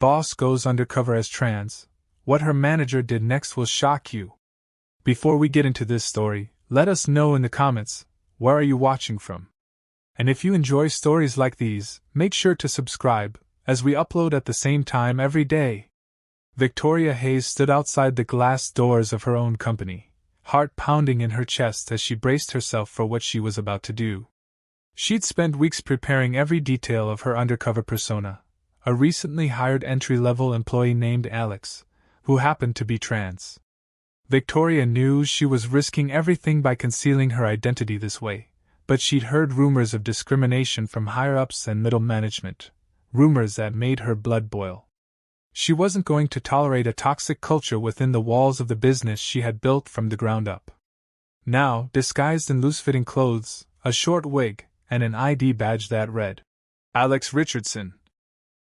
Boss goes undercover as trans. What her manager did next will shock you. Before we get into this story, let us know in the comments, where are you watching from? And if you enjoy stories like these, make sure to subscribe, as we upload at the same time every day. Victoria Hayes stood outside the glass doors of her own company, heart pounding in her chest as she braced herself for what she was about to do. She'd spent weeks preparing every detail of her undercover persona, a recently hired entry-level employee named Alex, who happened to be trans. Victoria knew she was risking everything by concealing her identity this way, but she'd heard rumors of discrimination from higher-ups and middle management, rumors that made her blood boil. She wasn't going to tolerate a toxic culture within the walls of the business she had built from the ground up. Now, disguised in loose-fitting clothes, a short wig, and an ID badge that read, Alex Richardson,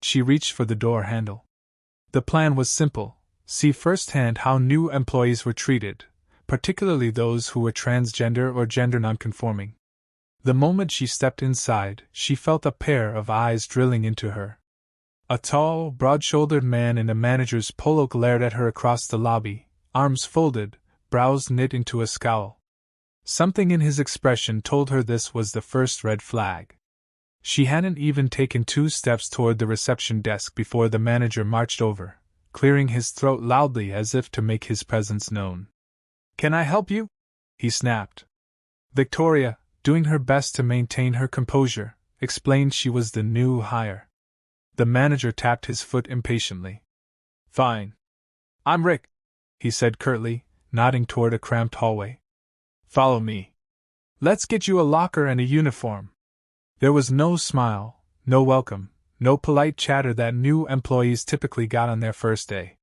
she reached for the door handle. The plan was simple: see firsthand how new employees were treated, particularly those who were transgender or gender nonconforming. The moment she stepped inside, she felt a pair of eyes drilling into her. A tall, broad-shouldered man in a manager's polo glared at her across the lobby, arms folded, brows knit into a scowl. Something in his expression told her this was the first red flag. She hadn't even taken 2 steps toward the reception desk before the manager marched over, clearing his throat loudly as if to make his presence known. "Can I help you?" he snapped. Victoria, doing her best to maintain her composure, explained she was the new hire. The manager tapped his foot impatiently. "Fine. I'm Rick," he said curtly, nodding toward a cramped hallway. "Follow me. Let's get you a locker and a uniform." There was no smile, no welcome, no polite chatter that new employees typically got on their first day.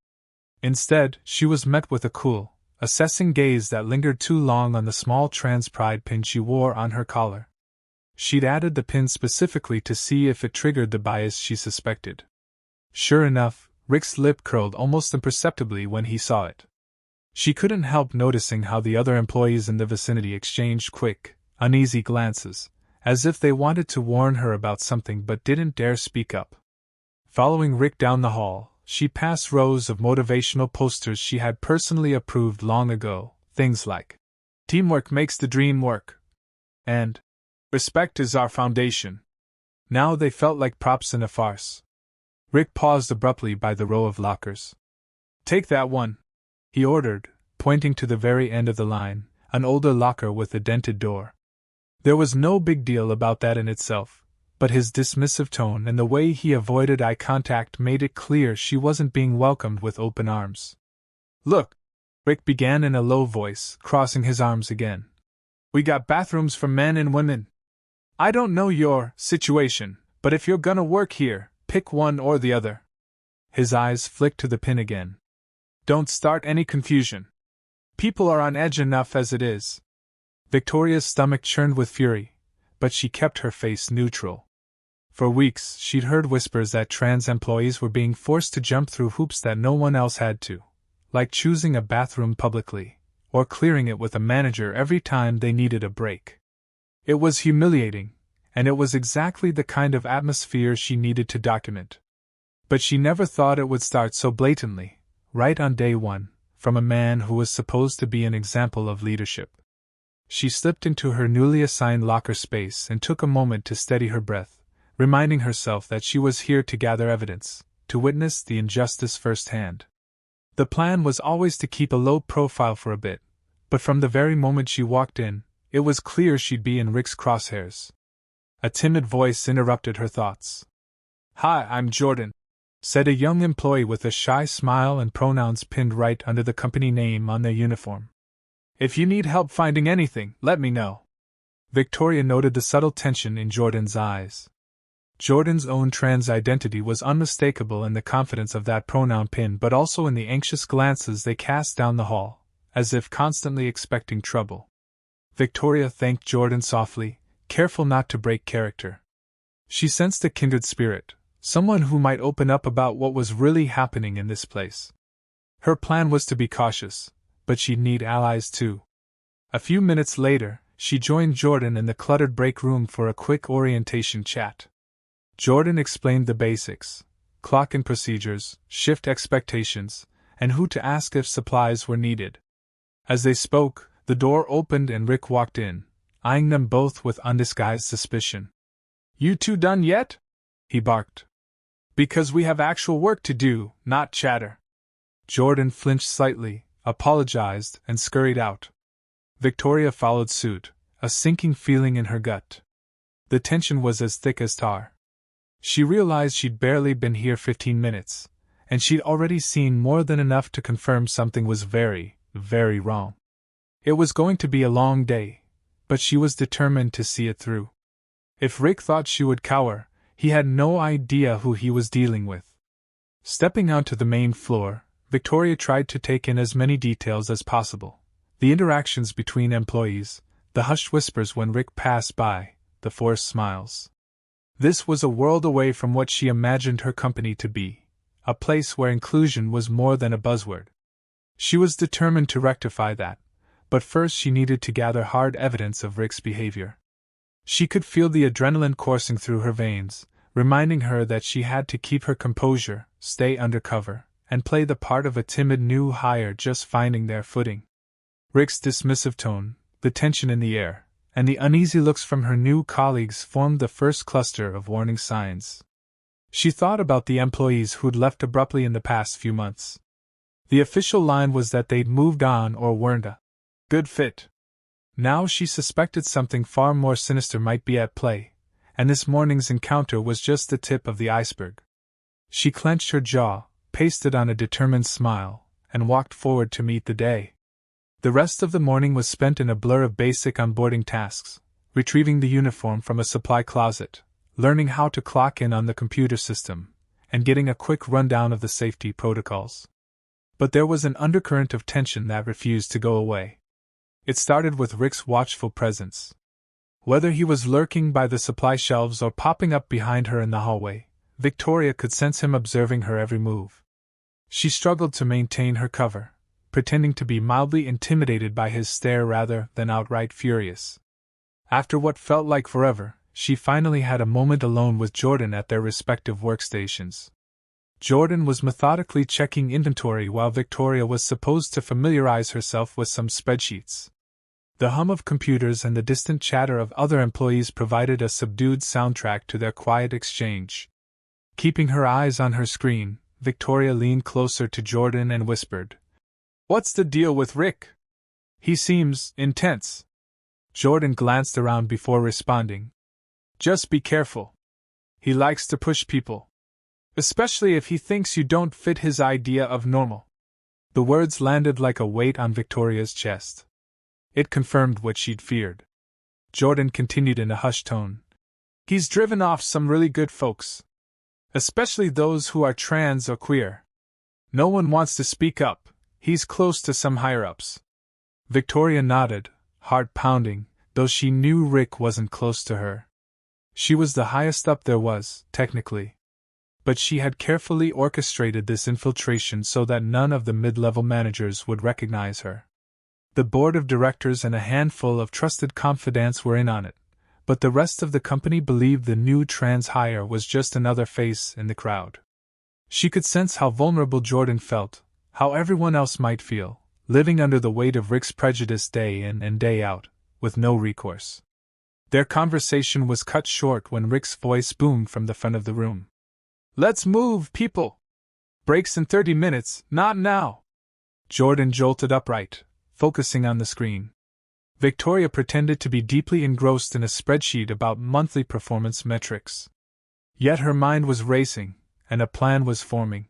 Instead, she was met with a cool, assessing gaze that lingered too long on the small trans pride pin she wore on her collar. She'd added the pin specifically to see if it triggered the bias she suspected. Sure enough, Rick's lip curled almost imperceptibly when he saw it. She couldn't help noticing how the other employees in the vicinity exchanged quick, uneasy glances, as if they wanted to warn her about something but didn't dare speak up. Following Rick down the hall, she passed rows of motivational posters she had personally approved long ago, things like, "Teamwork makes the dream work," and "Respect is our foundation." Now they felt like props in a farce. Rick paused abruptly by the row of lockers. "Take that one," he ordered, pointing to the very end of the line, an older locker with a dented door. There was no big deal about that in itself, but his dismissive tone and the way he avoided eye contact made it clear she wasn't being welcomed with open arms. "Look," Rick began in a low voice, crossing his arms again. "We got bathrooms for men and women. I don't know your situation, but if you're gonna work here, pick one or the other." His eyes flicked to the pin again. "Don't start any confusion. People are on edge enough as it is." Victoria's stomach churned with fury, but she kept her face neutral. For weeks, she'd heard whispers that trans employees were being forced to jump through hoops that no one else had to, like choosing a bathroom publicly, or clearing it with a manager every time they needed a break. It was humiliating, and it was exactly the kind of atmosphere she needed to document. But she never thought it would start so blatantly, right on day one, from a man who was supposed to be an example of leadership. She slipped into her newly assigned locker space and took a moment to steady her breath, reminding herself that she was here to gather evidence, to witness the injustice firsthand. The plan was always to keep a low profile for a bit, but from the very moment she walked in, it was clear she'd be in Rick's crosshairs. A timid voice interrupted her thoughts. "Hi, I'm Jordan," said a young employee with a shy smile and pronouns pinned right under the company name on their uniform. "If you need help finding anything, let me know." Victoria noted the subtle tension in Jordan's eyes. Jordan's own trans identity was unmistakable in the confidence of that pronoun pin, but also in the anxious glances they cast down the hall, as if constantly expecting trouble. Victoria thanked Jordan softly, careful not to break character. She sensed a kindred spirit, someone who might open up about what was really happening in this place. Her plan was to be cautious, but she'd need allies too. A few minutes later, she joined Jordan in the cluttered break room for a quick orientation chat. Jordan explained the basics: clock-in procedures, shift expectations, and who to ask if supplies were needed. As they spoke, the door opened and Rick walked in, eyeing them both with undisguised suspicion. "You two done yet?" he barked. "Because we have actual work to do, not chatter." Jordan flinched slightly, apologized, and scurried out. Victoria followed suit, a sinking feeling in her gut. The tension was as thick as tar. She realized she'd barely been here 15 minutes, and she'd already seen more than enough to confirm something was very, very wrong. It was going to be a long day, but she was determined to see it through. If Rick thought she would cower, he had no idea who he was dealing with. Stepping out to the main floor, Victoria tried to take in as many details as possible. The interactions between employees, the hushed whispers when Rick passed by, the forced smiles. This was a world away from what she imagined her company to be, a place where inclusion was more than a buzzword. She was determined to rectify that, but first she needed to gather hard evidence of Rick's behavior. She could feel the adrenaline coursing through her veins, reminding her that she had to keep her composure, stay undercover, and play the part of a timid new hire just finding their footing. Rick's dismissive tone, the tension in the air, and the uneasy looks from her new colleagues formed the first cluster of warning signs. She thought about the employees who'd left abruptly in the past few months. The official line was that they'd moved on or weren't a good fit. Now she suspected something far more sinister might be at play, and this morning's encounter was just the tip of the iceberg. She clenched her jaw, pasted on a determined smile, and walked forward to meet the day. The rest of the morning was spent in a blur of basic onboarding tasks, retrieving the uniform from a supply closet, learning how to clock in on the computer system, and getting a quick rundown of the safety protocols. But there was an undercurrent of tension that refused to go away. It started with Rick's watchful presence. Whether he was lurking by the supply shelves or popping up behind her in the hallway, Victoria could sense him observing her every move. She struggled to maintain her cover, pretending to be mildly intimidated by his stare rather than outright furious. After what felt like forever, she finally had a moment alone with Jordan at their respective workstations. Jordan was methodically checking inventory while Victoria was supposed to familiarize herself with some spreadsheets. The hum of computers and the distant chatter of other employees provided a subdued soundtrack to their quiet exchange. Keeping her eyes on her screen, Victoria leaned closer to Jordan and whispered, "What's the deal with Rick? He seems intense." Jordan glanced around before responding. "Just be careful. He likes to push people. Especially if he thinks you don't fit his idea of normal." The words landed like a weight on Victoria's chest. It confirmed what she'd feared. Jordan continued in a hushed tone. "He's driven off some really good folks. Especially those who are trans or queer. No one wants to speak up. He's close to some higher-ups." Victoria nodded, heart pounding, though she knew Rick wasn't close to her. She was the highest up there was, technically. But she had carefully orchestrated this infiltration so that none of the mid-level managers would recognize her. The board of directors and a handful of trusted confidants were in on it, but the rest of the company believed the new trans hire was just another face in the crowd. She could sense how vulnerable Jordan felt, how everyone else might feel, living under the weight of Rick's prejudice day in and day out, with no recourse. Their conversation was cut short when Rick's voice boomed from the front of the room. "Let's move, people! Breaks in 30 minutes, not now!" Jordan jolted upright, focusing on the screen. Victoria pretended to be deeply engrossed in a spreadsheet about monthly performance metrics. Yet her mind was racing, and a plan was forming.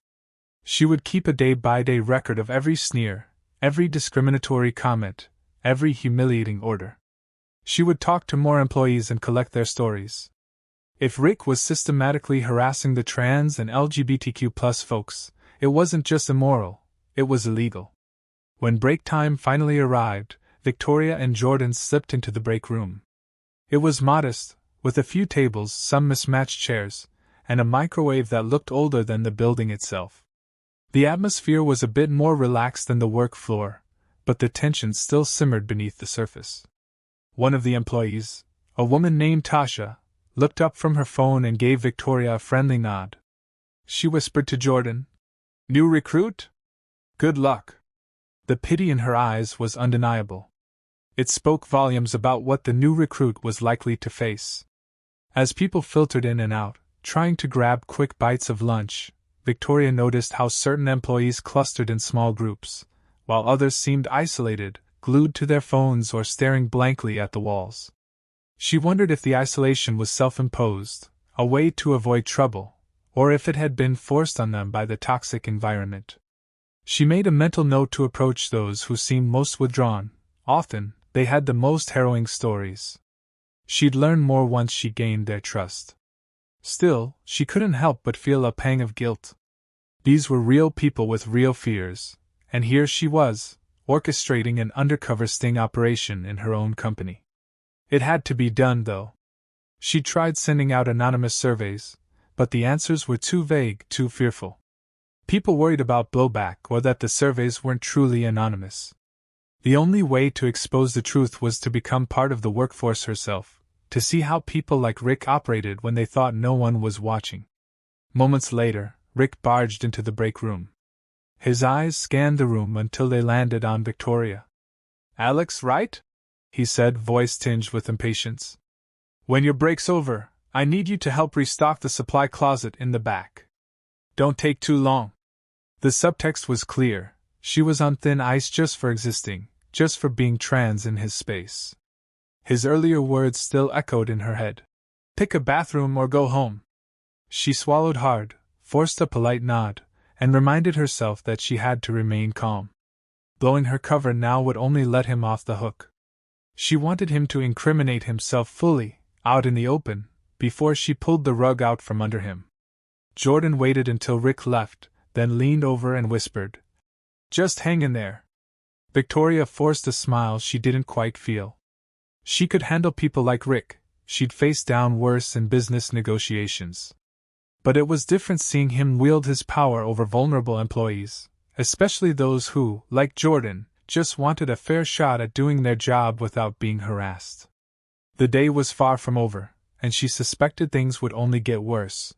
She would keep a day-by-day record of every sneer, every discriminatory comment, every humiliating order. She would talk to more employees and collect their stories. If Rick was systematically harassing the trans and LGBTQ+ folks, it wasn't just immoral, it was illegal. When break time finally arrived, Victoria and Jordan slipped into the break room. It was modest, with a few tables, some mismatched chairs, and a microwave that looked older than the building itself. The atmosphere was a bit more relaxed than the work floor, but the tension still simmered beneath the surface. One of the employees, a woman named Tasha, looked up from her phone and gave Victoria a friendly nod. she whispered to Jordan. New recruit? Good luck. The pity in her eyes was undeniable. It spoke volumes about what the new recruit was likely to face. As people filtered in and out, trying to grab quick bites of lunch, Victoria noticed how certain employees clustered in small groups, while others seemed isolated, glued to their phones or staring blankly at the walls. She wondered if the isolation was self-imposed, a way to avoid trouble, or if it had been forced on them by the toxic environment. She made a mental note to approach those who seemed most withdrawn. Often, they had the most harrowing stories. She'd learn more once she gained their trust. Still, she couldn't help but feel a pang of guilt. These were real people with real fears, and here she was, orchestrating an undercover sting operation in her own company. It had to be done, though. She tried sending out anonymous surveys, but the answers were too vague, too fearful. People worried about blowback or that the surveys weren't truly anonymous. The only way to expose the truth was to become part of the workforce herself, to see how people like Rick operated when they thought no one was watching. Moments later, Rick barged into the break room. His eyes scanned the room until they landed on Victoria. Alex, right? He said, voice tinged with impatience. When your break's over, I need you to help restock the supply closet in the back. Don't take too long. The subtext was clear. She was on thin ice just for existing, just for being trans in his space. His earlier words still echoed in her head. Pick a bathroom or go home. She swallowed hard, forced a polite nod, and reminded herself that she had to remain calm. Blowing her cover now would only let him off the hook. She wanted him to incriminate himself fully, out in the open, before she pulled the rug out from under him. Jordan waited until Rick left, then leaned over and whispered, Just hang in there. Victoria forced a smile she didn't quite feel. She could handle people like Rick, she'd faced down worse in business negotiations. But it was different seeing him wield his power over vulnerable employees, especially those who, like Jordan, just wanted a fair shot at doing their job without being harassed. The day was far from over, and she suspected things would only get worse.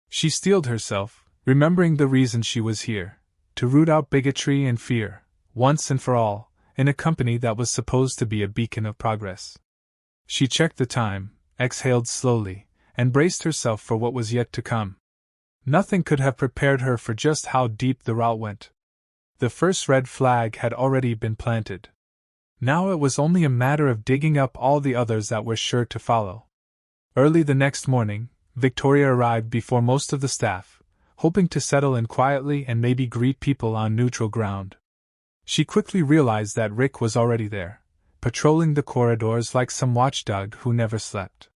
She steeled herself, remembering the reason she was here, to root out bigotry and fear, once and for all, in a company that was supposed to be a beacon of progress. She checked the time, exhaled slowly, and braced herself for what was yet to come. Nothing could have prepared her for just how deep the route went. The first red flag had already been planted. Now it was only a matter of digging up all the others that were sure to follow. Early the next morning, Victoria arrived before most of the staff, hoping to settle in quietly and maybe greet people on neutral ground. She quickly realized that Rick was already there, patrolling the corridors like some watchdog who never slept.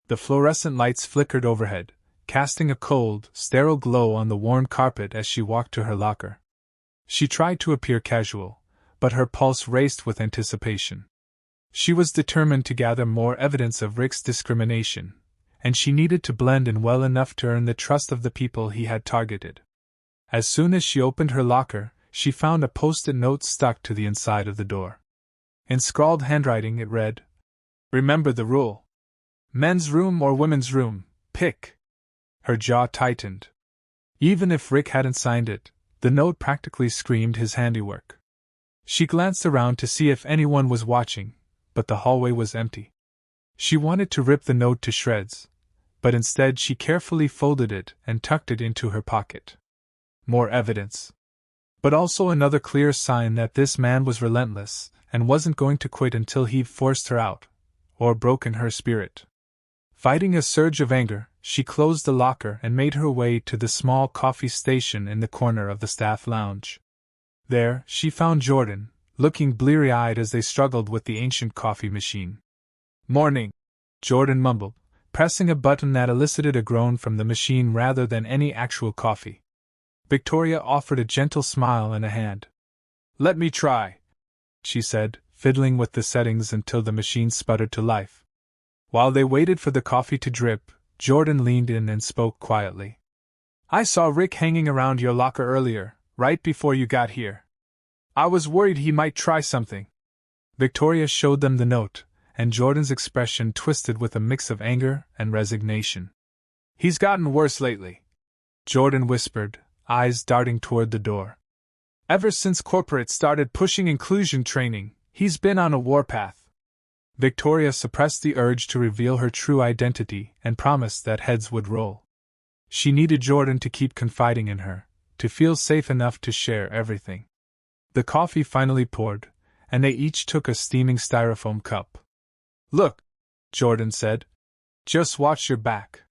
The fluorescent lights flickered overhead, casting a cold, sterile glow on the worn carpet as she walked to her locker. She tried to appear casual, but her pulse raced with anticipation. She was determined to gather more evidence of Rick's discrimination, and she needed to blend in well enough to earn the trust of the people he had targeted. As soon as she opened her locker, she found a post-it note stuck to the inside of the door. In scrawled handwriting it read, Remember the rule. Men's room or women's room, pick. Her jaw tightened. Even if Rick hadn't signed it, the note practically screamed his handiwork. She glanced around to see if anyone was watching, but the hallway was empty. She wanted to rip the note to shreds, but instead she carefully folded it and tucked it into her pocket. More evidence. But also another clear sign that this man was relentless and wasn't going to quit until he'd forced her out, or broken her spirit. Fighting a surge of anger, she closed the locker and made her way to the small coffee station in the corner of the staff lounge. There, she found Jordan, looking bleary-eyed as they struggled with the ancient coffee machine. Morning, Jordan mumbled, pressing a button that elicited a groan from the machine rather than any actual coffee. Victoria offered a gentle smile and a hand. Let me try, she said, fiddling with the settings until the machine sputtered to life. While they waited for the coffee to drip, Jordan leaned in and spoke quietly. I saw Rick hanging around your locker earlier, right before you got here. I was worried he might try something. Victoria showed them the note, and Jordan's expression twisted with a mix of anger and resignation. He's gotten worse lately. Jordan whispered, eyes darting toward the door. Ever since corporate started pushing inclusion training, he's been on a warpath. Victoria suppressed the urge to reveal her true identity and promised that heads would roll. She needed Jordan to keep confiding in her, to feel safe enough to share everything. The coffee finally poured, and they each took a steaming styrofoam cup. Look, Jordan said. Just watch your back.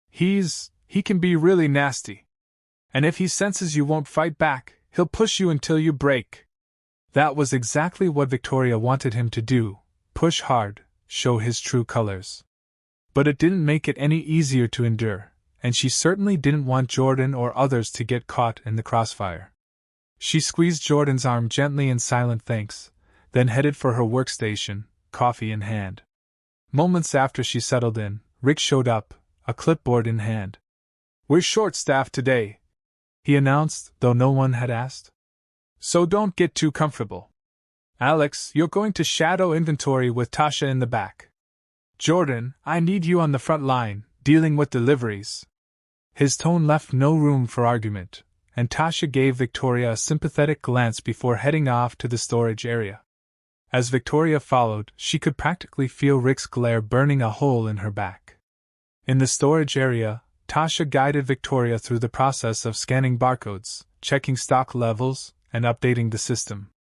He can be really nasty. And if he senses you won't fight back, he'll push you until you break. That was exactly what Victoria wanted him to do, push hard, show his true colors. But it didn't make it any easier to endure, and she certainly didn't want Jordan or others to get caught in the crossfire. She squeezed Jordan's arm gently in silent thanks, then headed for her workstation, coffee in hand. Moments after she settled in, Rick showed up, a clipboard in hand. We're short-staffed today, he announced, though no one had asked. So don't get too comfortable. Alex, you're going to shadow inventory with Tasha in the back. Jordan, I need you on the front line, dealing with deliveries. His tone left no room for argument, and Tasha gave Victoria a sympathetic glance before heading off to the storage area. As Victoria followed, she could practically feel Rick's glare burning a hole in her back. In the storage area, Tasha guided Victoria through the process of scanning barcodes, checking stock levels, and updating the system.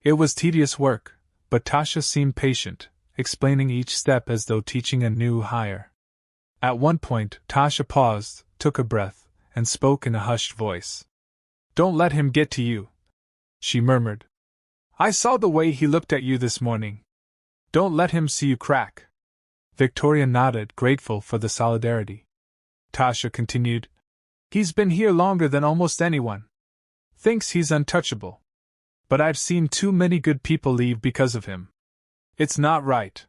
It was tedious work, but Tasha seemed patient, explaining each step as though teaching a new hire. At one point, Tasha paused, took a breath, and spoke in a hushed voice. Don't let him get to you, she murmured. I saw the way he looked at you this morning. Don't let him see you crack. Victoria nodded, grateful for the solidarity. Tasha continued, He's been here longer than almost anyone. Thinks he's untouchable. But I've seen too many good people leave because of him. It's not right.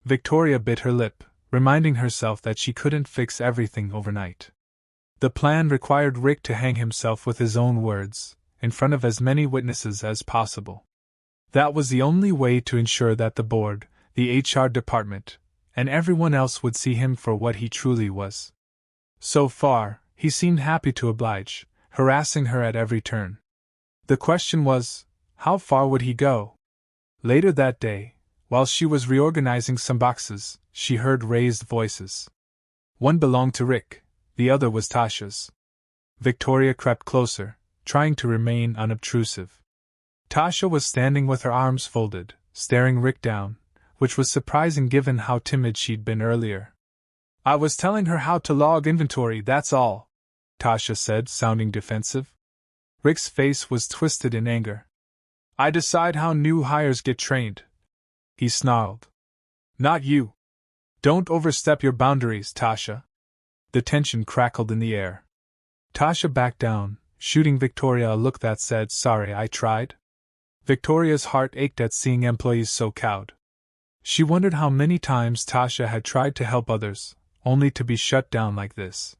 Victoria bit her lip, reminding herself that she couldn't fix everything overnight. The plan required Rick to hang himself with his own words, in front of as many witnesses as possible. That was the only way to ensure that the board, the HR department, and everyone else would see him for what he truly was. So far, he seemed happy to oblige, harassing her at every turn. The question was, how far would he go? Later that day, while she was reorganizing some boxes, she heard raised voices. One belonged to Rick, the other was Tasha's. Victoria crept closer, trying to remain unobtrusive. Tasha was standing with her arms folded, staring Rick down, which was surprising given how timid she'd been earlier. I was telling her how to log inventory, that's all, Tasha said, sounding defensive. Rick's face was twisted in anger. I decide how new hires get trained, he snarled. Not you. Don't overstep your boundaries, Tasha. The tension crackled in the air. Tasha backed down, shooting Victoria a look that said, Sorry, I tried. Victoria's heart ached at seeing employees so cowed. She wondered how many times Tasha had tried to help others, only to be shut down like this.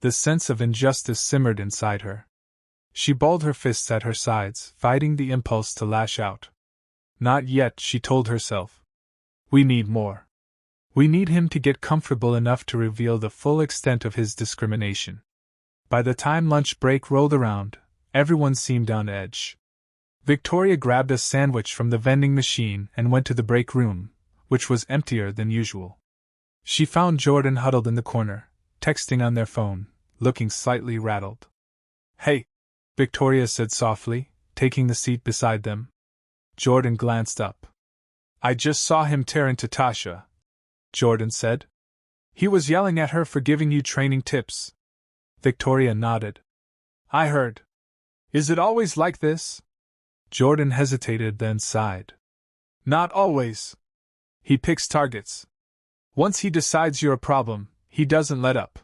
The sense of injustice simmered inside her. She balled her fists at her sides, fighting the impulse to lash out. Not yet, she told herself. We need more. We need him to get comfortable enough to reveal the full extent of his discrimination. By the time lunch break rolled around, everyone seemed on edge. Victoria grabbed a sandwich from the vending machine and went to the break room, which was emptier than usual. She found Jordan huddled in the corner, texting on their phone, looking slightly rattled. Hey, Victoria said softly, taking the seat beside them. Jordan glanced up. I just saw him tear into Tasha, Jordan said. He was yelling at her for giving you training tips. Victoria nodded. I heard. Is it always like this? Jordan hesitated, then sighed. Not always. He picks targets. Once he decides you're a problem, he doesn't let up.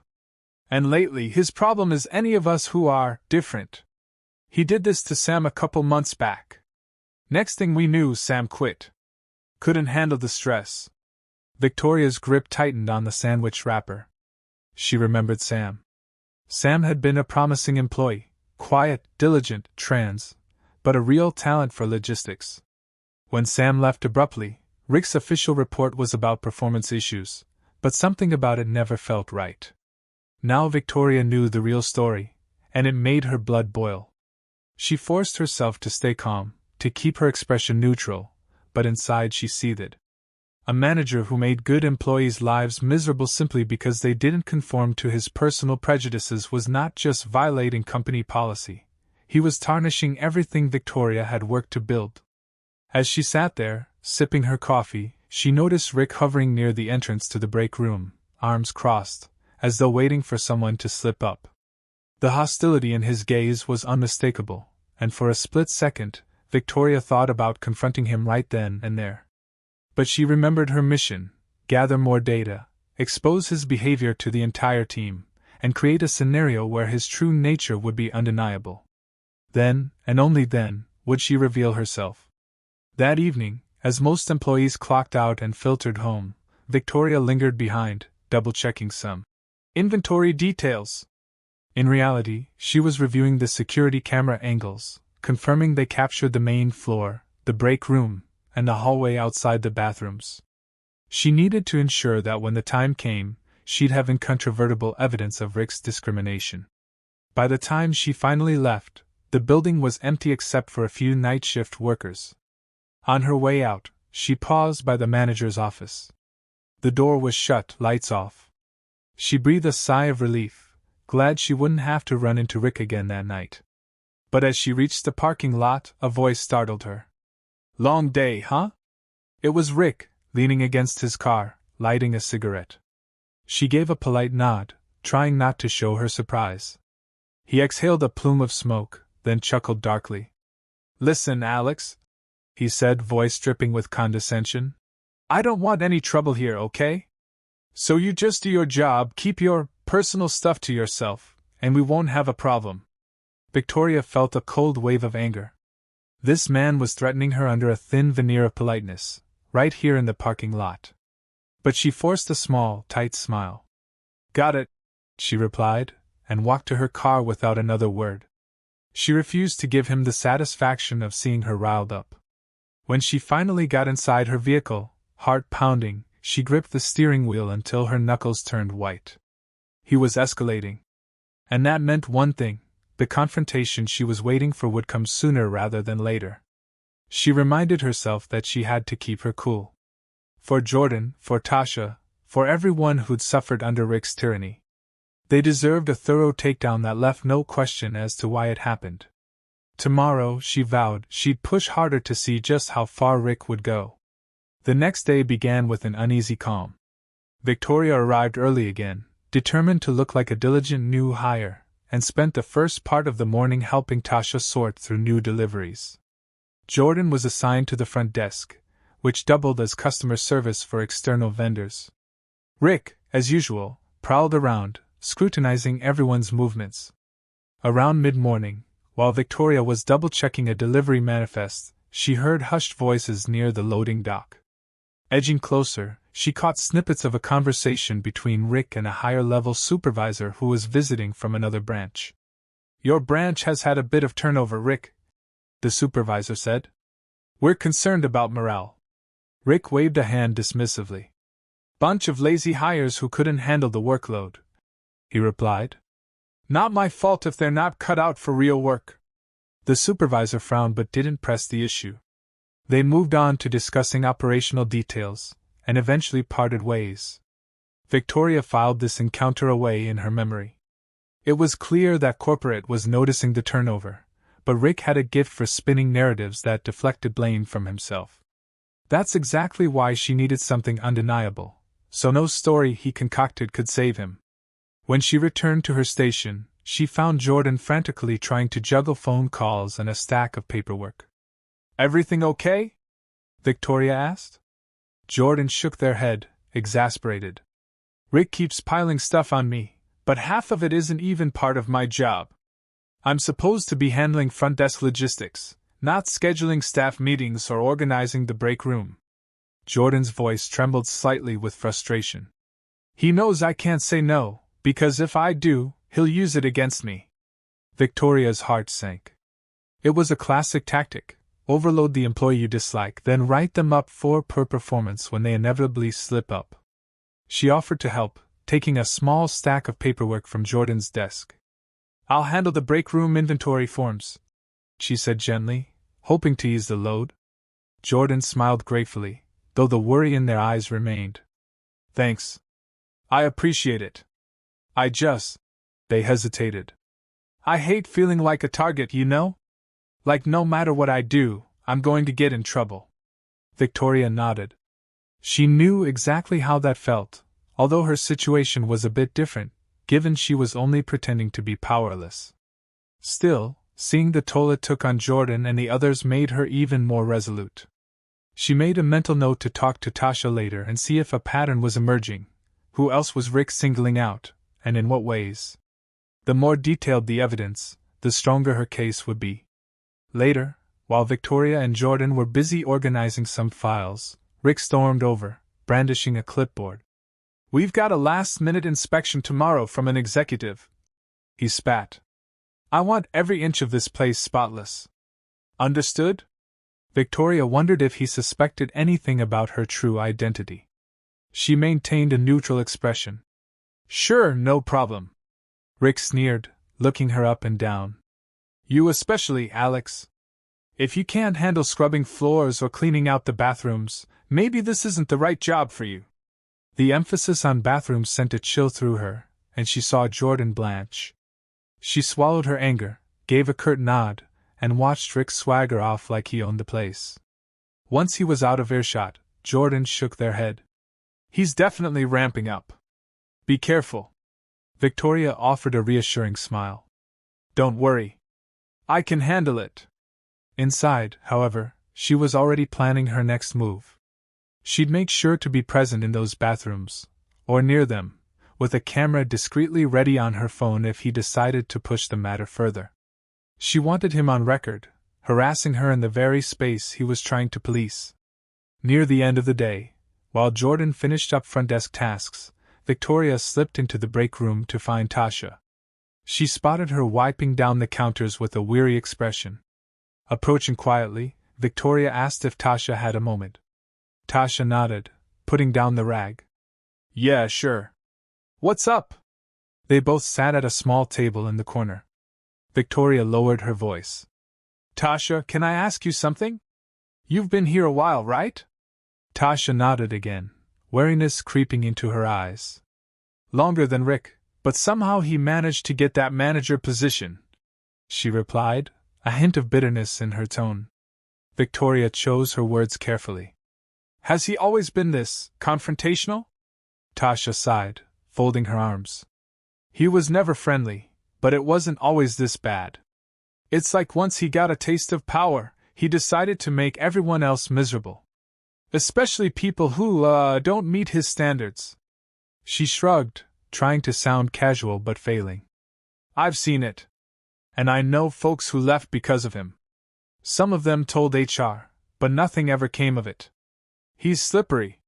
And lately his problem is any of us who are different. He did this to Sam a couple months back. Next thing we knew, Sam quit. Couldn't handle the stress. Victoria's grip tightened on the sandwich wrapper. She remembered Sam. Sam had been a promising employee, quiet, diligent, trans, but a real talent for logistics. When Sam left abruptly, Rick's official report was about performance issues, but something about it never felt right. Now Victoria knew the real story, and it made her blood boil. She forced herself to stay calm, to keep her expression neutral, but inside she seethed. A manager who made good employees' lives miserable simply because they didn't conform to his personal prejudices was not just violating company policy, he was tarnishing everything Victoria had worked to build. As she sat there, sipping her coffee, she noticed Rick hovering near the entrance to the break room, arms crossed, as though waiting for someone to slip up. The hostility in his gaze was unmistakable, and for a split second, Victoria thought about confronting him right then and there. But she remembered her mission: gather more data, expose his behavior to the entire team, and create a scenario where his true nature would be undeniable. Then, and only then, would she reveal herself. That evening, as most employees clocked out and filtered home, Victoria lingered behind, double-checking some inventory details. In reality, she was reviewing the security camera angles, confirming they captured the main floor, the break room, and the hallway outside the bathrooms. She needed to ensure that when the time came, she'd have incontrovertible evidence of Rick's discrimination. By the time she finally left, the building was empty except for a few night shift workers. On her way out, she paused by the manager's office. The door was shut, lights off. She breathed a sigh of relief, glad she wouldn't have to run into Rick again that night. But as she reached the parking lot, a voice startled her. "Long day, huh?" It was Rick, leaning against his car, lighting a cigarette. She gave a polite nod, trying not to show her surprise. He exhaled a plume of smoke, then chuckled darkly. "Listen, Alex," he said, voice dripping with condescension. "I don't want any trouble here, okay? So you just do your job, keep your personal stuff to yourself, and we won't have a problem." Victoria felt a cold wave of anger. This man was threatening her under a thin veneer of politeness, right here in the parking lot. But she forced a small, tight smile. "Got it," she replied, and walked to her car without another word. She refused to give him the satisfaction of seeing her riled up. When she finally got inside her vehicle, heart pounding, she gripped the steering wheel until her knuckles turned white. He was escalating. And that meant one thing: the confrontation she was waiting for would come sooner rather than later. She reminded herself that she had to keep her cool. For Jordan, for Tasha, for everyone who'd suffered under Rick's tyranny. They deserved a thorough takedown that left no question as to why it happened. Tomorrow, she vowed, she'd push harder to see just how far Rick would go. The next day began with an uneasy calm. Victoria arrived early again, determined to look like a diligent new hire, and spent the first part of the morning helping Tasha sort through new deliveries. Jordan was assigned to the front desk, which doubled as customer service for external vendors. Rick, as usual, prowled around, scrutinizing everyone's movements. Around mid-morning, while Victoria was double-checking a delivery manifest, she heard hushed voices near the loading dock. Edging closer, she caught snippets of a conversation between Rick and a higher-level supervisor who was visiting from another branch. "Your branch has had a bit of turnover, Rick," the supervisor said. "We're concerned about morale." Rick waved a hand dismissively. "Bunch of lazy hires who couldn't handle the workload," he replied. "Not my fault if they're not cut out for real work." The supervisor frowned but didn't press the issue. They moved on to discussing operational details, and eventually parted ways. Victoria filed this encounter away in her memory. It was clear that corporate was noticing the turnover, but Rick had a gift for spinning narratives that deflected blame from himself. That's exactly why she needed something undeniable, so no story he concocted could save him. When she returned to her station, she found Jordan frantically trying to juggle phone calls and a stack of paperwork. "Everything okay?" Victoria asked. Jordan shook their head, exasperated. "Rick keeps piling stuff on me, but half of it isn't even part of my job. I'm supposed to be handling front desk logistics, not scheduling staff meetings or organizing the break room." Jordan's voice trembled slightly with frustration. "He knows I can't say no, because if I do, he'll use it against me." Victoria's heart sank. It was a classic tactic: overload the employee you dislike, then write them up for poor performance when they inevitably slip up. She offered to help, taking a small stack of paperwork from Jordan's desk. "I'll handle the break room inventory forms," she said gently, hoping to ease the load. Jordan smiled gratefully, though the worry in their eyes remained. "Thanks. I appreciate it. I just—" They hesitated. "I hate feeling like a target, you know? Like no matter what I do, I'm going to get in trouble." Victoria nodded. She knew exactly how that felt, although her situation was a bit different, given she was only pretending to be powerless. Still, seeing the toll it took on Jordan and the others made her even more resolute. She made a mental note to talk to Tasha later and see if a pattern was emerging. Who else was Rick singling out, and in what ways? The more detailed the evidence, the stronger her case would be. Later, while Victoria and Jordan were busy organizing some files, Rick stormed over, brandishing a clipboard. "We've got a last-minute inspection tomorrow from an executive," he spat. "I want every inch of this place spotless. Understood?" Victoria wondered if he suspected anything about her true identity. She maintained a neutral expression. "Sure, no problem." Rick sneered, looking her up and down. "You especially, Alex. If you can't handle scrubbing floors or cleaning out the bathrooms, maybe this isn't the right job for you." The emphasis on bathrooms sent a chill through her, and she saw Jordan blanch. She swallowed her anger, gave a curt nod, and watched Rick swagger off like he owned the place. Once he was out of earshot, Jordan shook their head. "He's definitely ramping up. Be careful." Victoria offered a reassuring smile. "Don't worry. I can handle it." Inside, however, she was already planning her next move. She'd make sure to be present in those bathrooms, or near them, with a camera discreetly ready on her phone if he decided to push the matter further. She wanted him on record, harassing her in the very space he was trying to police. Near the end of the day, while Jordan finished up front desk tasks, Victoria slipped into the break room to find Tasha. She spotted her wiping down the counters with a weary expression. Approaching quietly, Victoria asked if Tasha had a moment. Tasha nodded, putting down the rag. "Yeah, sure. What's up?" They both sat at a small table in the corner. Victoria lowered her voice. "Tasha, can I ask you something? You've been here a while, right?" Tasha nodded again, wariness creeping into her eyes. "Longer than Rick, but somehow he managed to get that manager position," she replied, a hint of bitterness in her tone. Victoria chose her words carefully. "Has he always been this confrontational?" Tasha sighed, folding her arms. "He was never friendly, but it wasn't always this bad. It's like once he got a taste of power, he decided to make everyone else miserable. Especially people who, don't meet his standards." She shrugged, trying to sound casual but failing. "I've seen it. And I know folks who left because of him. Some of them told HR, but nothing ever came of it. He's slippery.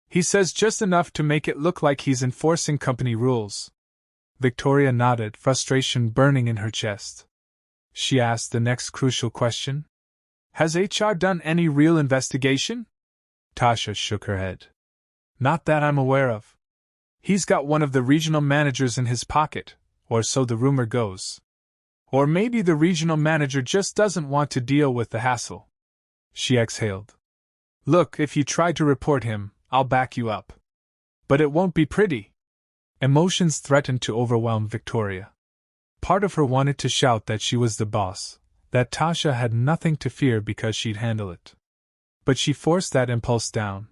He says just enough to make it look like he's enforcing company rules." Victoria nodded, frustration burning in her chest. She asked the next crucial question. "Has HR done any real investigation?" Tasha shook her head. "Not that I'm aware of. He's got one of the regional managers in his pocket, or so the rumor goes. Or maybe the regional manager just doesn't want to deal with the hassle." She exhaled. "Look, if you try to report him, I'll back you up. But it won't be pretty." Emotions threatened to overwhelm Victoria. Part of her wanted to shout that she was the boss, that Tasha had nothing to fear because she'd handle it. But she forced that impulse down.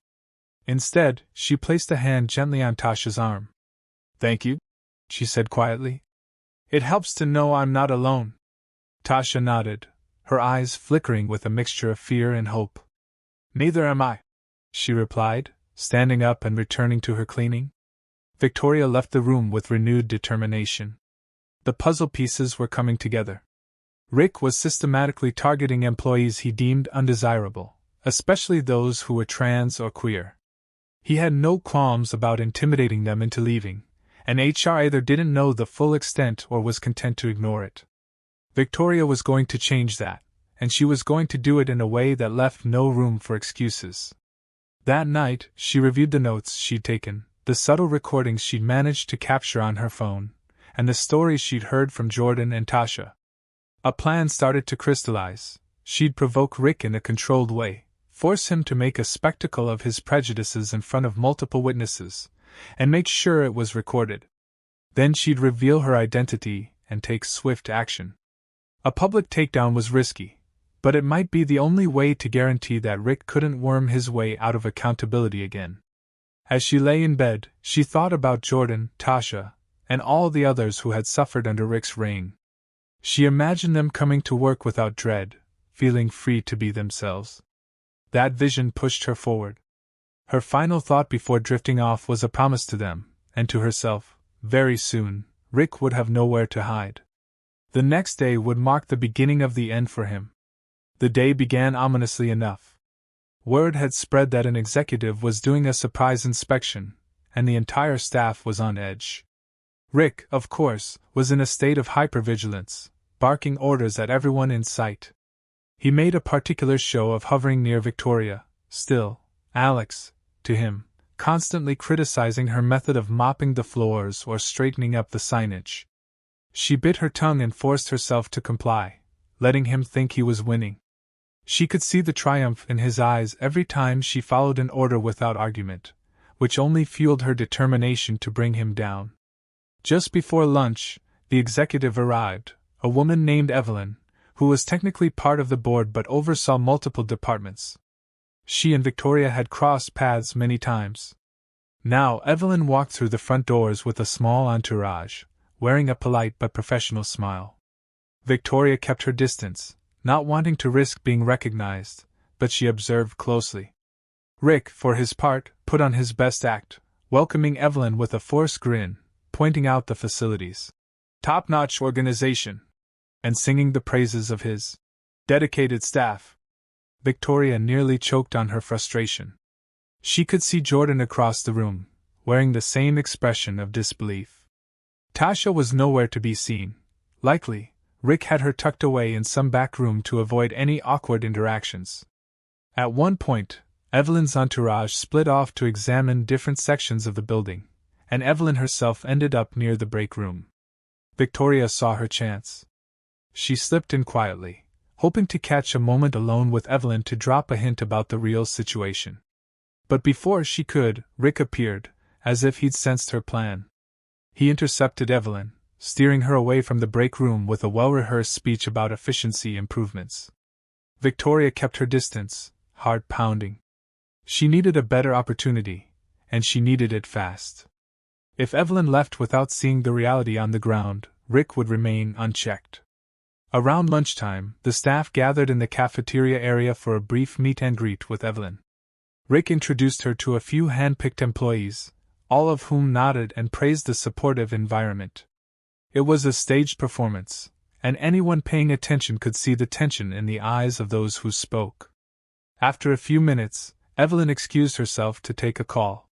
Instead, she placed a hand gently on Tasha's arm. "Thank you," she said quietly. "It helps to know I'm not alone." Tasha nodded, her eyes flickering with a mixture of fear and hope. "Neither am I," she replied, standing up and returning to her cleaning. Victoria left the room with renewed determination. The puzzle pieces were coming together. Rick was systematically targeting employees he deemed undesirable, especially those who were trans or queer. He had no qualms about intimidating them into leaving, and HR either didn't know the full extent or was content to ignore it. Victoria was going to change that, and she was going to do it in a way that left no room for excuses. That night, she reviewed the notes she'd taken, the subtle recordings she'd managed to capture on her phone, and the stories she'd heard from Jordan and Tasha. A plan started to crystallize. She'd provoke Rick in a controlled way, force him to make a spectacle of his prejudices in front of multiple witnesses, and make sure it was recorded. Then she'd reveal her identity and take swift action. A public takedown was risky, but it might be the only way to guarantee that Rick couldn't worm his way out of accountability again. As she lay in bed, she thought about Jordan, Tasha, and all the others who had suffered under Rick's reign. She imagined them coming to work without dread, feeling free to be themselves. That vision pushed her forward. Her final thought before drifting off was a promise to them, and to herself: very soon, Rick would have nowhere to hide. The next day would mark the beginning of the end for him. The day began ominously enough. Word had spread that an executive was doing a surprise inspection, and the entire staff was on edge. Rick, of course, was in a state of hypervigilance, barking orders at everyone in sight. He made a particular show of hovering near Victoria, still, Alex, to him, constantly criticizing her method of mopping the floors or straightening up the signage. She bit her tongue and forced herself to comply, letting him think he was winning. She could see the triumph in his eyes every time she followed an order without argument, which only fueled her determination to bring him down. Just before lunch, the executive arrived, a woman named Evelyn, who was technically part of the board but oversaw multiple departments. She and Victoria had crossed paths many times. Now Evelyn walked through the front doors with a small entourage, wearing a polite but professional smile. Victoria kept her distance, not wanting to risk being recognized, but she observed closely. Rick, for his part, put on his best act, welcoming Evelyn with a forced grin, pointing out the facilities. Top-notch organization, and singing the praises of his dedicated staff. Victoria nearly choked on her frustration. She could see Jordan across the room, wearing the same expression of disbelief. Tasha was nowhere to be seen. Likely, Rick had her tucked away in some back room to avoid any awkward interactions. At one point, Evelyn's entourage split off to examine different sections of the building, and Evelyn herself ended up near the break room. Victoria saw her chance. She slipped in quietly, hoping to catch a moment alone with Evelyn to drop a hint about the real situation. But before she could, Rick appeared, as if he'd sensed her plan. He intercepted Evelyn, steering her away from the break room with a well-rehearsed speech about efficiency improvements. Victoria kept her distance, heart pounding. She needed a better opportunity, and she needed it fast. If Evelyn left without seeing the reality on the ground, Rick would remain unchecked. Around lunchtime, the staff gathered in the cafeteria area for a brief meet and greet with Evelyn. Rick introduced her to a few hand-picked employees, all of whom nodded and praised the supportive environment. It was a staged performance, and anyone paying attention could see the tension in the eyes of those who spoke. After a few minutes, Evelyn excused herself to take a call.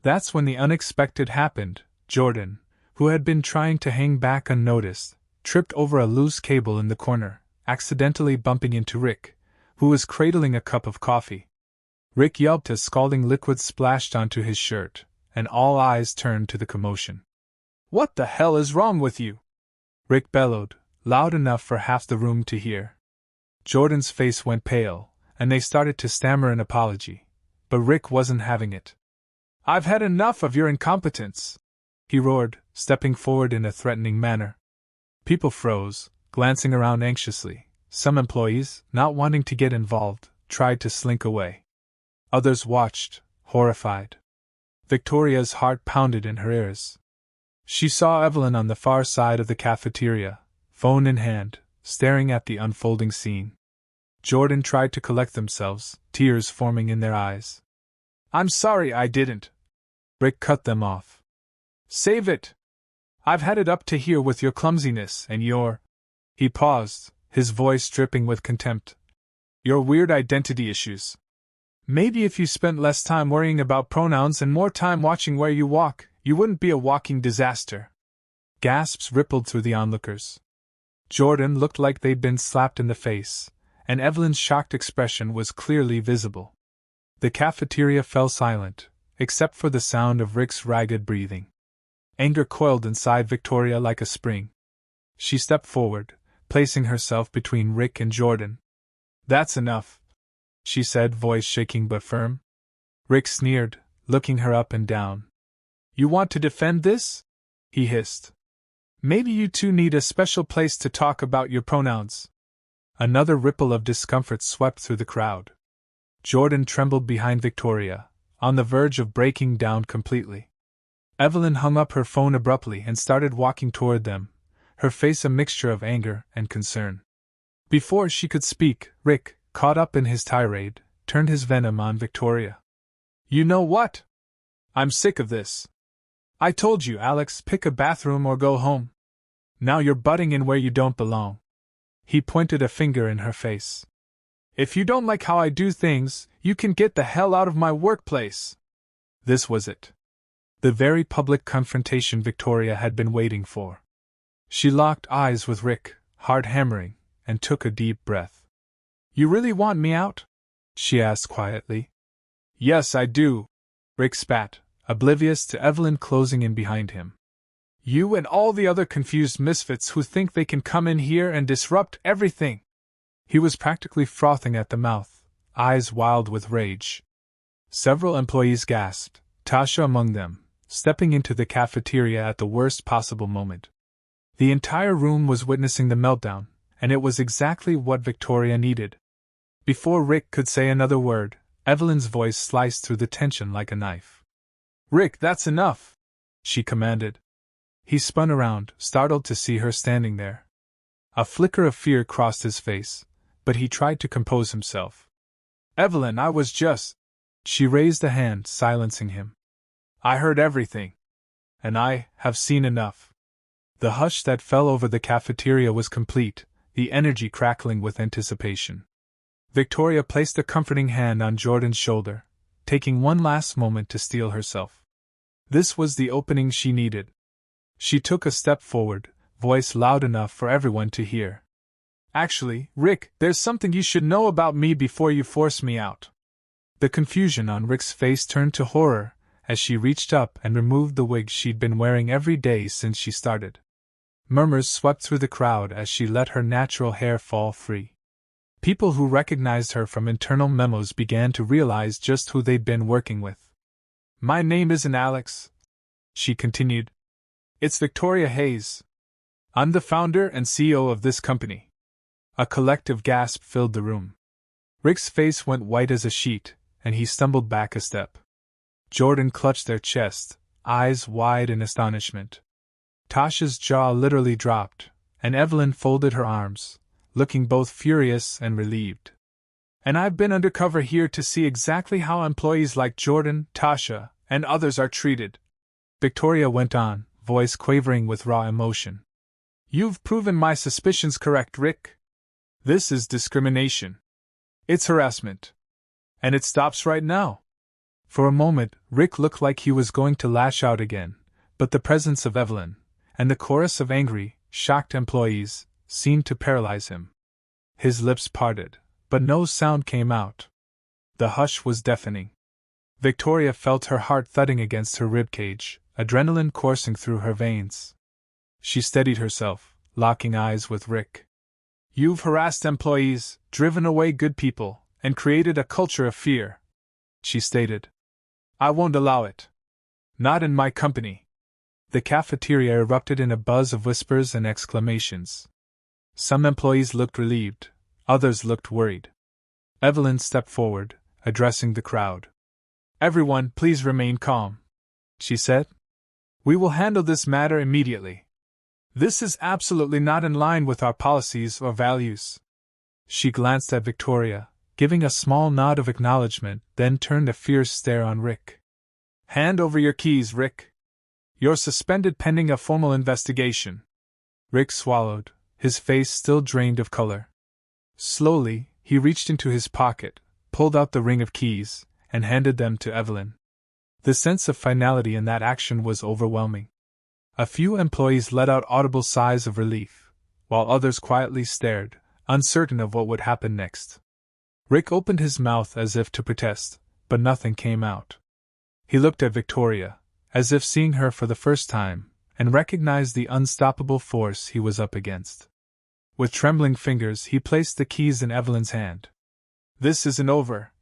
That's when the unexpected happened. Jordan, who had been trying to hang back unnoticed, tripped over a loose cable in the corner, accidentally bumping into Rick, who was cradling a cup of coffee. Rick yelped as scalding liquid splashed onto his shirt, and all eyes turned to the commotion. "What the hell is wrong with you?" Rick bellowed, loud enough for half the room to hear. Jordan's face went pale, and they started to stammer an apology, but Rick wasn't having it. "I've had enough of your incompetence," he roared, stepping forward in a threatening manner. People froze, glancing around anxiously. Some employees, not wanting to get involved, tried to slink away. Others watched, horrified. Victoria's heart pounded in her ears. She saw Evelyn on the far side of the cafeteria, phone in hand, staring at the unfolding scene. Jordan tried to collect themselves, tears forming in their eyes. "I'm sorry I didn't." Rick cut them off. "Save it! I've had it up to here with your clumsiness and your—" He paused, his voice dripping with contempt. "Your weird identity issues. Maybe if you spent less time worrying about pronouns and more time watching where you walk, you wouldn't be a walking disaster." Gasps rippled through the onlookers. Jordan looked like they'd been slapped in the face, and Evelyn's shocked expression was clearly visible. The cafeteria fell silent, except for the sound of Rick's ragged breathing. Anger coiled inside Victoria like a spring. She stepped forward, placing herself between Rick and Jordan. "That's enough," she said, voice shaking but firm. Rick sneered, looking her up and down. "You want to defend this?" he hissed. "Maybe you two need a special place to talk about your pronouns." Another ripple of discomfort swept through the crowd. Jordan trembled behind Victoria, on the verge of breaking down completely. Evelyn hung up her phone abruptly and started walking toward them, her face a mixture of anger and concern. Before she could speak, Rick, caught up in his tirade, turned his venom on Victoria. "You know what? I'm sick of this. I told you, Alex, pick a bathroom or go home. Now you're butting in where you don't belong." He pointed a finger in her face. "If you don't like how I do things, you can get the hell out of my workplace." This was it. The very public confrontation Victoria had been waiting for. She locked eyes with Rick, heart hammering, and took a deep breath. "You really want me out?" she asked quietly. "Yes, I do," Rick spat, oblivious to Evelyn closing in behind him. "You and all the other confused misfits who think they can come in here and disrupt everything." He was practically frothing at the mouth, eyes wild with rage. Several employees gasped, Tasha among them, stepping into the cafeteria at the worst possible moment. The entire room was witnessing the meltdown, and it was exactly what Victoria needed. Before Rick could say another word, Evelyn's voice sliced through the tension like a knife. "Rick, that's enough," she commanded. He spun around, startled to see her standing there. A flicker of fear crossed his face, but he tried to compose himself. "Evelyn, I was just—" She raised a hand, silencing him. "I heard everything. And I have seen enough." The hush that fell over the cafeteria was complete, the energy crackling with anticipation. Victoria placed a comforting hand on Jordan's shoulder, taking one last moment to steel herself. This was the opening she needed. She took a step forward, voice loud enough for everyone to hear. "Actually, Rick, there's something you should know about me before you force me out." The confusion on Rick's face turned to horror as she reached up and removed the wig she'd been wearing every day since she started. Murmurs swept through the crowd as she let her natural hair fall free. People who recognized her from internal memos began to realize just who they'd been working with. "My name isn't Alex," she continued. "It's Victoria Hayes. I'm the founder and CEO of this company." A collective gasp filled the room. Rick's face went white as a sheet, and he stumbled back a step. Jordan clutched their chest, eyes wide in astonishment. Tasha's jaw literally dropped, and Evelyn folded her arms, looking both furious and relieved. "And I've been undercover here to see exactly how employees like Jordan, Tasha, and others are treated," Victoria went on, voice quavering with raw emotion. "You've proven my suspicions correct, Rick. This is discrimination. It's harassment. And it stops right now." For a moment, Rick looked like he was going to lash out again, but the presence of Evelyn, and the chorus of angry, shocked employees, seemed to paralyze him. His lips parted, but no sound came out. The hush was deafening. Victoria felt her heart thudding against her ribcage, adrenaline coursing through her veins. She steadied herself, locking eyes with Rick. "You've harassed employees, driven away good people, and created a culture of fear," she stated. "I won't allow it. Not in my company." The cafeteria erupted in a buzz of whispers and exclamations. Some employees looked relieved, others looked worried. Evelyn stepped forward, addressing the crowd. "Everyone, please remain calm," she said. "We will handle this matter immediately. This is absolutely not in line with our policies or values." She glanced at Victoria, giving a small nod of acknowledgement, then turned a fierce stare on Rick. "Hand over your keys, Rick. You're suspended pending a formal investigation." Rick swallowed, his face still drained of color. Slowly, he reached into his pocket, pulled out the ring of keys, and handed them to Evelyn. The sense of finality in that action was overwhelming. A few employees let out audible sighs of relief, while others quietly stared, uncertain of what would happen next. Rick opened his mouth as if to protest, but nothing came out. He looked at Victoria, as if seeing her for the first time, and recognized the unstoppable force he was up against. With trembling fingers, he placed the keys in Evelyn's hand. "This isn't over,"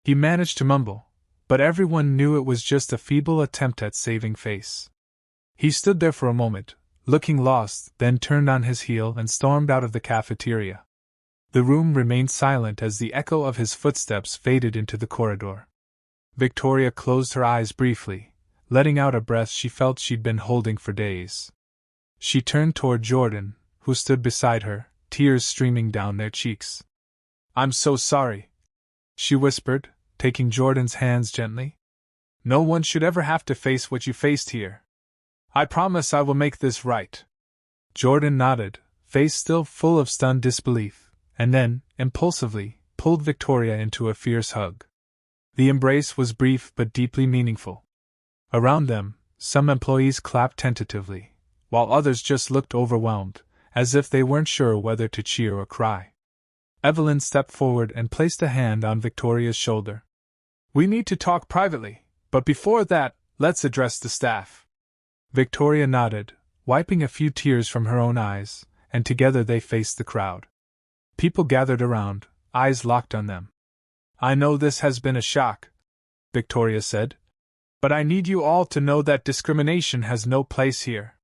he managed to mumble, but everyone knew it was just a feeble attempt at saving face. He stood there for a moment, looking lost, then turned on his heel and stormed out of the cafeteria. The room remained silent as the echo of his footsteps faded into the corridor. Victoria closed her eyes briefly, letting out a breath she felt she'd been holding for days. She turned toward Jordan, who stood beside her, tears streaming down their cheeks. "I'm so sorry," she whispered, taking Jordan's hands gently. "No one should ever have to face what you faced here. I promise I will make this right." Jordan nodded, face still full of stunned disbelief, and then, impulsively, pulled Victoria into a fierce hug. The embrace was brief but deeply meaningful. Around them, some employees clapped tentatively, while others just looked overwhelmed, as if they weren't sure whether to cheer or cry. Evelyn stepped forward and placed a hand on Victoria's shoulder. "We need to talk privately, but before that, let's address the staff." Victoria nodded, wiping a few tears from her own eyes, and together they faced the crowd. People gathered around, eyes locked on them. "I know this has been a shock," Victoria said, "but I need you all to know that discrimination has no place here.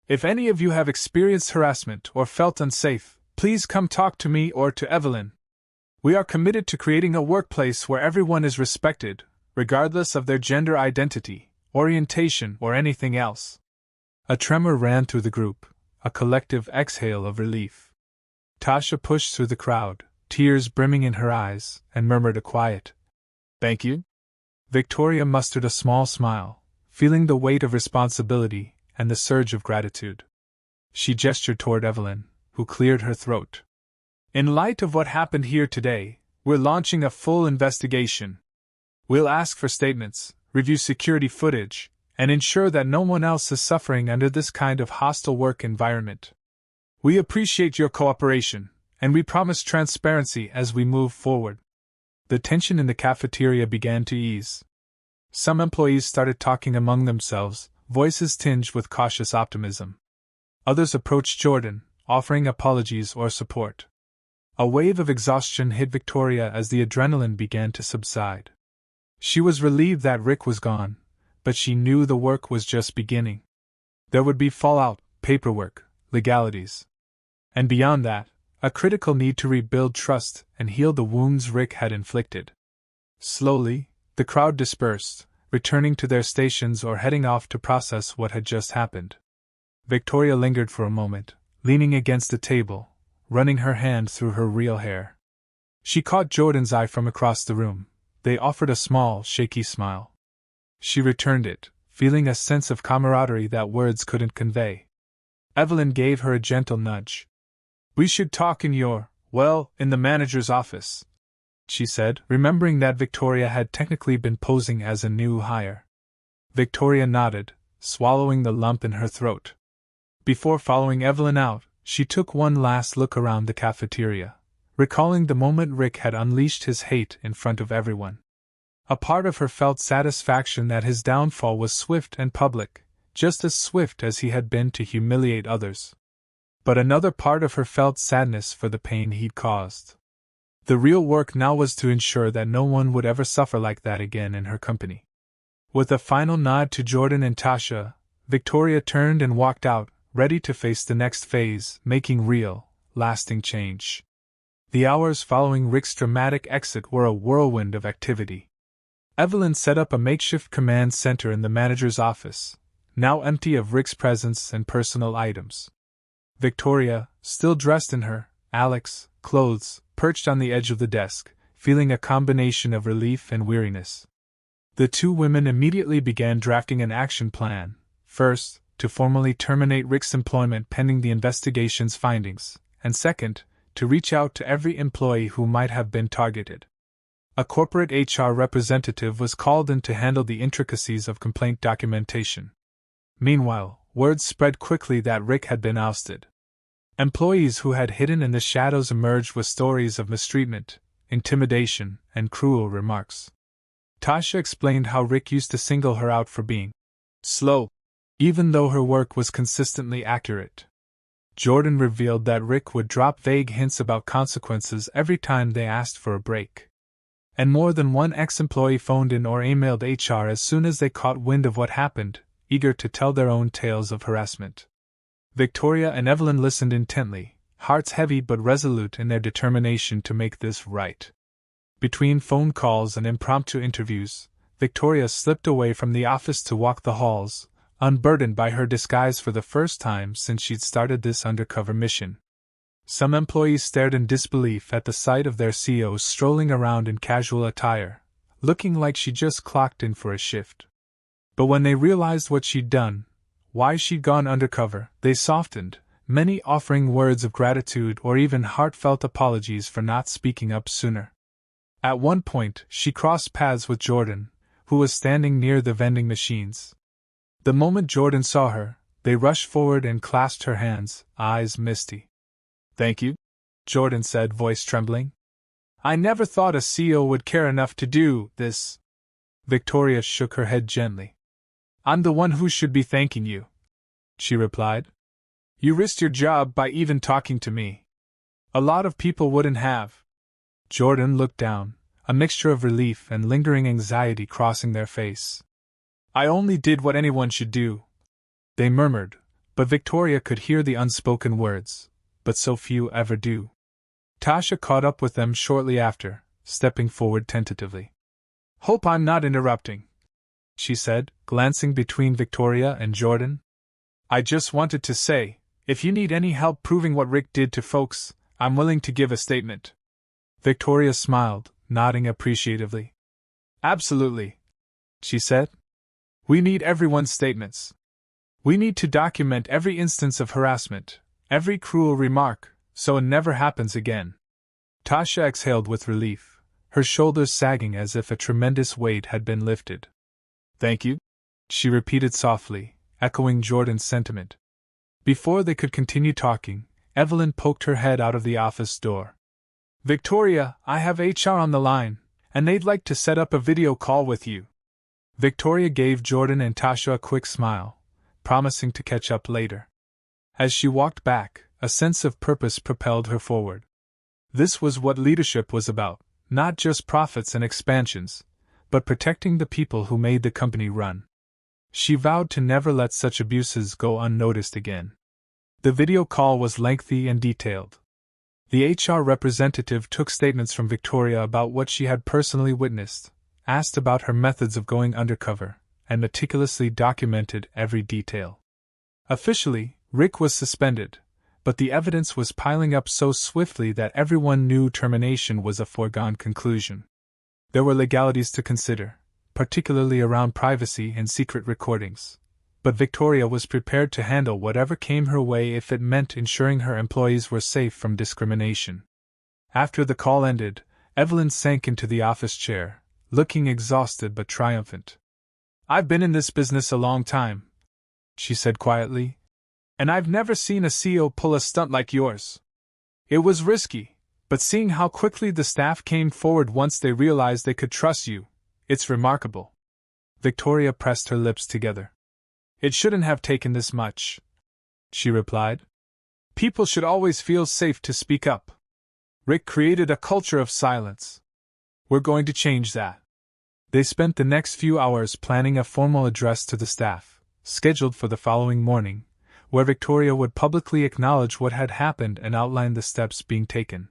If any of you have experienced harassment or felt unsafe, please come talk to me or to Evelyn. We are committed to creating a workplace where everyone is respected, regardless of their gender identity, orientation, or anything else." A tremor ran through the group, a collective exhale of relief. Tasha pushed through the crowd, tears brimming in her eyes, and murmured a quiet, "Thank you." Victoria mustered a small smile, feeling the weight of responsibility and the surge of gratitude. She gestured toward Evelyn, who cleared her throat. "In light of what happened here today, we're launching a full investigation. We'll ask for statements, review security footage, and ensure that no one else is suffering under this kind of hostile work environment. We appreciate your cooperation, and we promise transparency as we move forward." The tension in the cafeteria began to ease. Some employees started talking among themselves, voices tinged with cautious optimism. Others approached Jordan, offering apologies or support. A wave of exhaustion hit Victoria as the adrenaline began to subside. She was relieved that Rick was gone, but she knew the work was just beginning. There would be fallout, paperwork, legalities. And beyond that, a critical need to rebuild trust and heal the wounds Rick had inflicted. Slowly, the crowd dispersed, returning to their stations or heading off to process what had just happened. Victoria lingered for a moment, leaning against a table, running her hand through her real hair. She caught Jordan's eye from across the room. They offered a small, shaky smile. She returned it, feeling a sense of camaraderie that words couldn't convey. Evelyn gave her a gentle nudge. "We should talk in in the manager's office," she said, remembering that Victoria had technically been posing as a new hire. Victoria nodded, swallowing the lump in her throat. Before following Evelyn out, she took one last look around the cafeteria, recalling the moment Rick had unleashed his hate in front of everyone. A part of her felt satisfaction that his downfall was swift and public, just as swift as he had been to humiliate others. But another part of her felt sadness for the pain he'd caused. The real work now was to ensure that no one would ever suffer like that again in her company. With a final nod to Jordan and Tasha, Victoria turned and walked out, ready to face the next phase, making real, lasting change. The hours following Rick's dramatic exit were a whirlwind of activity. Evelyn set up a makeshift command center in the manager's office, now empty of Rick's presence and personal items. Victoria, still dressed in her Alex clothes, perched on the edge of the desk, feeling a combination of relief and weariness. The two women immediately began drafting an action plan, first, to formally terminate Rick's employment pending the investigation's findings, and second, to reach out to every employee who might have been targeted. A corporate HR representative was called in to handle the intricacies of complaint documentation. Meanwhile, word spread quickly that Rick had been ousted. Employees who had hidden in the shadows emerged with stories of mistreatment, intimidation, and cruel remarks. Tasha explained how Rick used to single her out for being slow, even though her work was consistently accurate. Jordan revealed that Rick would drop vague hints about consequences every time they asked for a break. And more than one ex-employee phoned in or emailed HR as soon as they caught wind of what happened, eager to tell their own tales of harassment. Victoria and Evelyn listened intently, hearts heavy but resolute in their determination to make this right. Between phone calls and impromptu interviews, Victoria slipped away from the office to walk the halls, unburdened by her disguise for the first time since she'd started this undercover mission. Some employees stared in disbelief at the sight of their CEO strolling around in casual attire, looking like she just clocked in for a shift. But when they realized what she'd done, why she'd gone undercover, they softened, many offering words of gratitude or even heartfelt apologies for not speaking up sooner. At one point, she crossed paths with Jordan, who was standing near the vending machines. The moment Jordan saw her, they rushed forward and clasped her hands, eyes misty. "Thank you," Jordan said, voice trembling. "I never thought a CEO would care enough to do this." Victoria shook her head gently. "I'm the one who should be thanking you," she replied. "You risked your job by even talking to me. A lot of people wouldn't have." Jordan looked down, a mixture of relief and lingering anxiety crossing their face. "I only did what anyone should do," they murmured, but Victoria could hear the unspoken words, "but so few ever do." Tasha caught up with them shortly after, stepping forward tentatively. "Hope I'm not interrupting," she said, glancing between Victoria and Jordan. "I just wanted to say, if you need any help proving what Rick did to folks, I'm willing to give a statement." Victoria smiled, nodding appreciatively. "Absolutely," she said. "We need everyone's statements. We need to document every instance of harassment, every cruel remark, so it never happens again." Tasha exhaled with relief, her shoulders sagging as if a tremendous weight had been lifted. "Thank you," she repeated softly, echoing Jordan's sentiment. Before they could continue talking, Evelyn poked her head out of the office door. "Victoria, I have HR on the line, and they'd like to set up a video call with you." Victoria gave Jordan and Tasha a quick smile, promising to catch up later. As she walked back, a sense of purpose propelled her forward. This was what leadership was about, not just profits and expansions, but protecting the people who made the company run. She vowed to never let such abuses go unnoticed again. The video call was lengthy and detailed. The HR representative took statements from Victoria about what she had personally witnessed, asked about her methods of going undercover, and meticulously documented every detail. Officially, Rick was suspended, but the evidence was piling up so swiftly that everyone knew termination was a foregone conclusion. There were legalities to consider, particularly around privacy and secret recordings, but Victoria was prepared to handle whatever came her way if it meant ensuring her employees were safe from discrimination. After the call ended, Evelyn sank into the office chair, looking exhausted but triumphant. "I've been in this business a long time," she said quietly, "and I've never seen a CEO pull a stunt like yours. It was risky, but seeing how quickly the staff came forward once they realized they could trust you, it's remarkable." Victoria pressed her lips together. "It shouldn't have taken this much," she replied. "People should always feel safe to speak up. Rick created a culture of silence. We're going to change that." They spent the next few hours planning a formal address to the staff, scheduled for the following morning, where Victoria would publicly acknowledge what had happened and outline the steps being taken.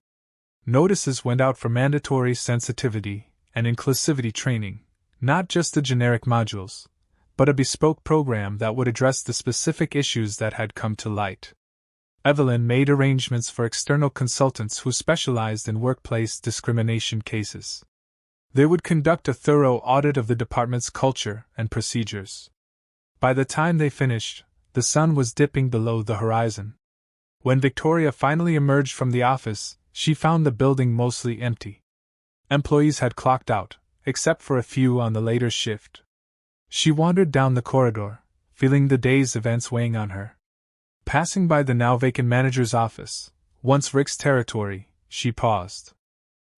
Notices went out for mandatory sensitivity and inclusivity training, not just the generic modules, but a bespoke program that would address the specific issues that had come to light. Evelyn made arrangements for external consultants who specialized in workplace discrimination cases. They would conduct a thorough audit of the department's culture and procedures. By the time they finished, the sun was dipping below the horizon. When Victoria finally emerged from the office, she found the building mostly empty. Employees had clocked out, except for a few on the later shift. She wandered down the corridor, feeling the day's events weighing on her. Passing by the now vacant manager's office, once Rick's territory, she paused.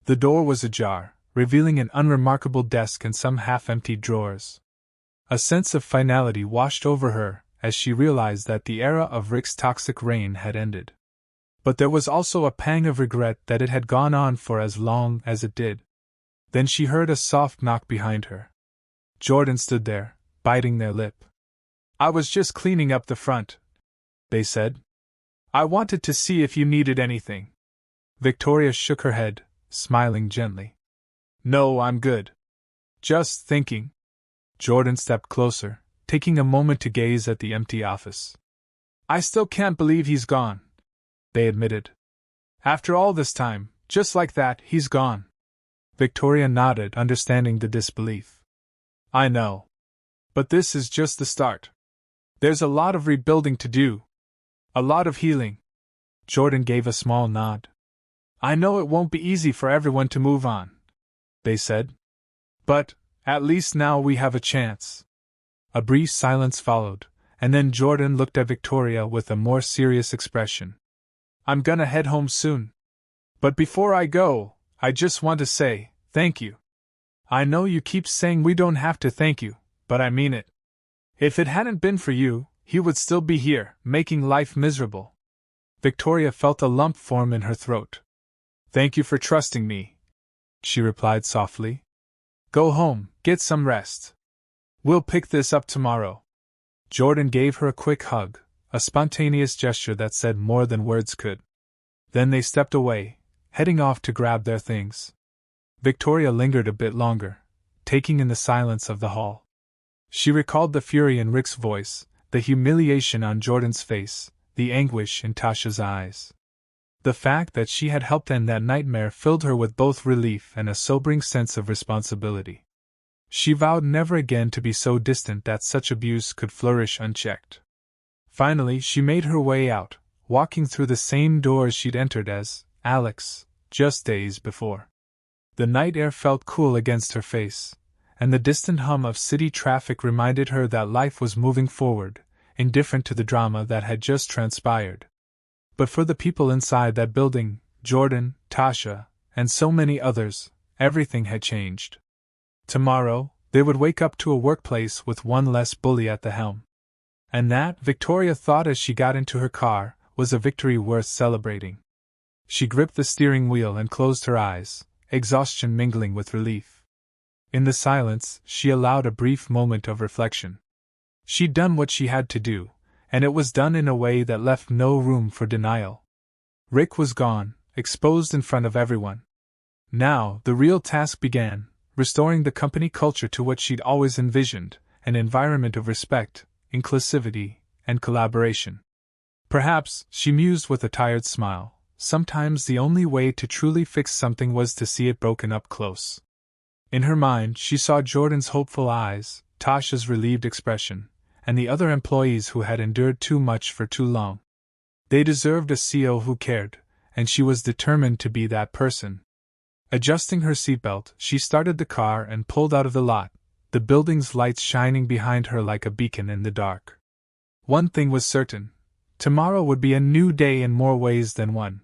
The door was ajar, revealing an unremarkable desk and some half-emptied drawers. A sense of finality washed over her as she realized that the era of Rick's toxic reign had ended. But there was also a pang of regret that it had gone on for as long as it did. Then she heard a soft knock behind her. Jordan stood there, biting their lip. "I was just cleaning up the front," they said. "I wanted to see if you needed anything." Victoria shook her head, smiling gently. "No, I'm good. Just thinking." Jordan stepped closer, taking a moment to gaze at the empty office. "I still can't believe he's gone," they admitted. "After all this time, just like that, he's gone." Victoria nodded, understanding the disbelief. "I know. But this is just the start. There's a lot of rebuilding to do. A lot of healing." Jordan gave a small nod. "I know it won't be easy for everyone to move on," they said. "But, at least now we have a chance." A brief silence followed, and then Jordan looked at Victoria with a more serious expression. "I'm gonna head home soon. But before I go, I just want to say, thank you. I know you keep saying we don't have to thank you, but I mean it. If it hadn't been for you, he would still be here, making life miserable." Victoria felt a lump form in her throat. "Thank you for trusting me," she replied softly. "Go home, get some rest. We'll pick this up tomorrow." Jordan gave her a quick hug, a spontaneous gesture that said more than words could. Then they stepped away, heading off to grab their things. Victoria lingered a bit longer, taking in the silence of the hall. She recalled the fury in Rick's voice, the humiliation on Jordan's face, the anguish in Tasha's eyes. The fact that she had helped end that nightmare filled her with both relief and a sobering sense of responsibility. She vowed never again to be so distant that such abuse could flourish unchecked. Finally, she made her way out, walking through the same doors she'd entered as Alex, just days before. The night air felt cool against her face, and the distant hum of city traffic reminded her that life was moving forward, indifferent to the drama that had just transpired. But for the people inside that building, Jordan, Tasha, and so many others, everything had changed. Tomorrow, they would wake up to a workplace with one less bully at the helm. And that, Victoria thought as she got into her car, was a victory worth celebrating. She gripped the steering wheel and closed her eyes, exhaustion mingling with relief. In the silence, she allowed a brief moment of reflection. She'd done what she had to do, and it was done in a way that left no room for denial. Rick was gone, exposed in front of everyone. Now, the real task began, restoring the company culture to what she'd always envisioned, an environment of respect, inclusivity, and collaboration. Perhaps, she mused with a tired smile, sometimes the only way to truly fix something was to see it broken up close. In her mind, she saw Jordan's hopeful eyes, Tasha's relieved expression, and the other employees who had endured too much for too long. They deserved a CEO who cared, and she was determined to be that person. Adjusting her seatbelt, she started the car and pulled out of the lot, the building's lights shining behind her like a beacon in the dark. One thing was certain: tomorrow would be a new day in more ways than one.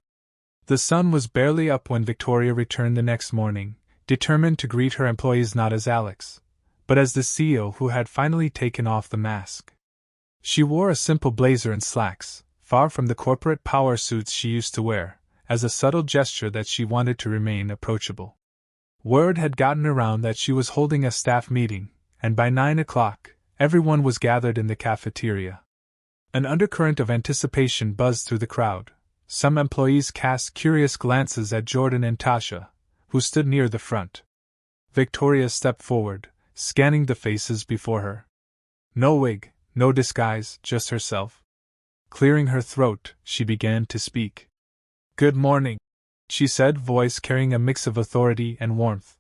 The sun was barely up when Victoria returned the next morning, determined to greet her employees not as Alex, but as the CEO who had finally taken off the mask. She wore a simple blazer and slacks, far from the corporate power suits she used to wear, as a subtle gesture that she wanted to remain approachable. Word had gotten around that she was holding a staff meeting, and by 9 o'clock, everyone was gathered in the cafeteria. An undercurrent of anticipation buzzed through the crowd. Some employees cast curious glances at Jordan and Tasha, who stood near the front. Victoria stepped forward, scanning the faces before her. No wig, no disguise, just herself. Clearing her throat, she began to speak. "Good morning," she said, voice carrying a mix of authority and warmth.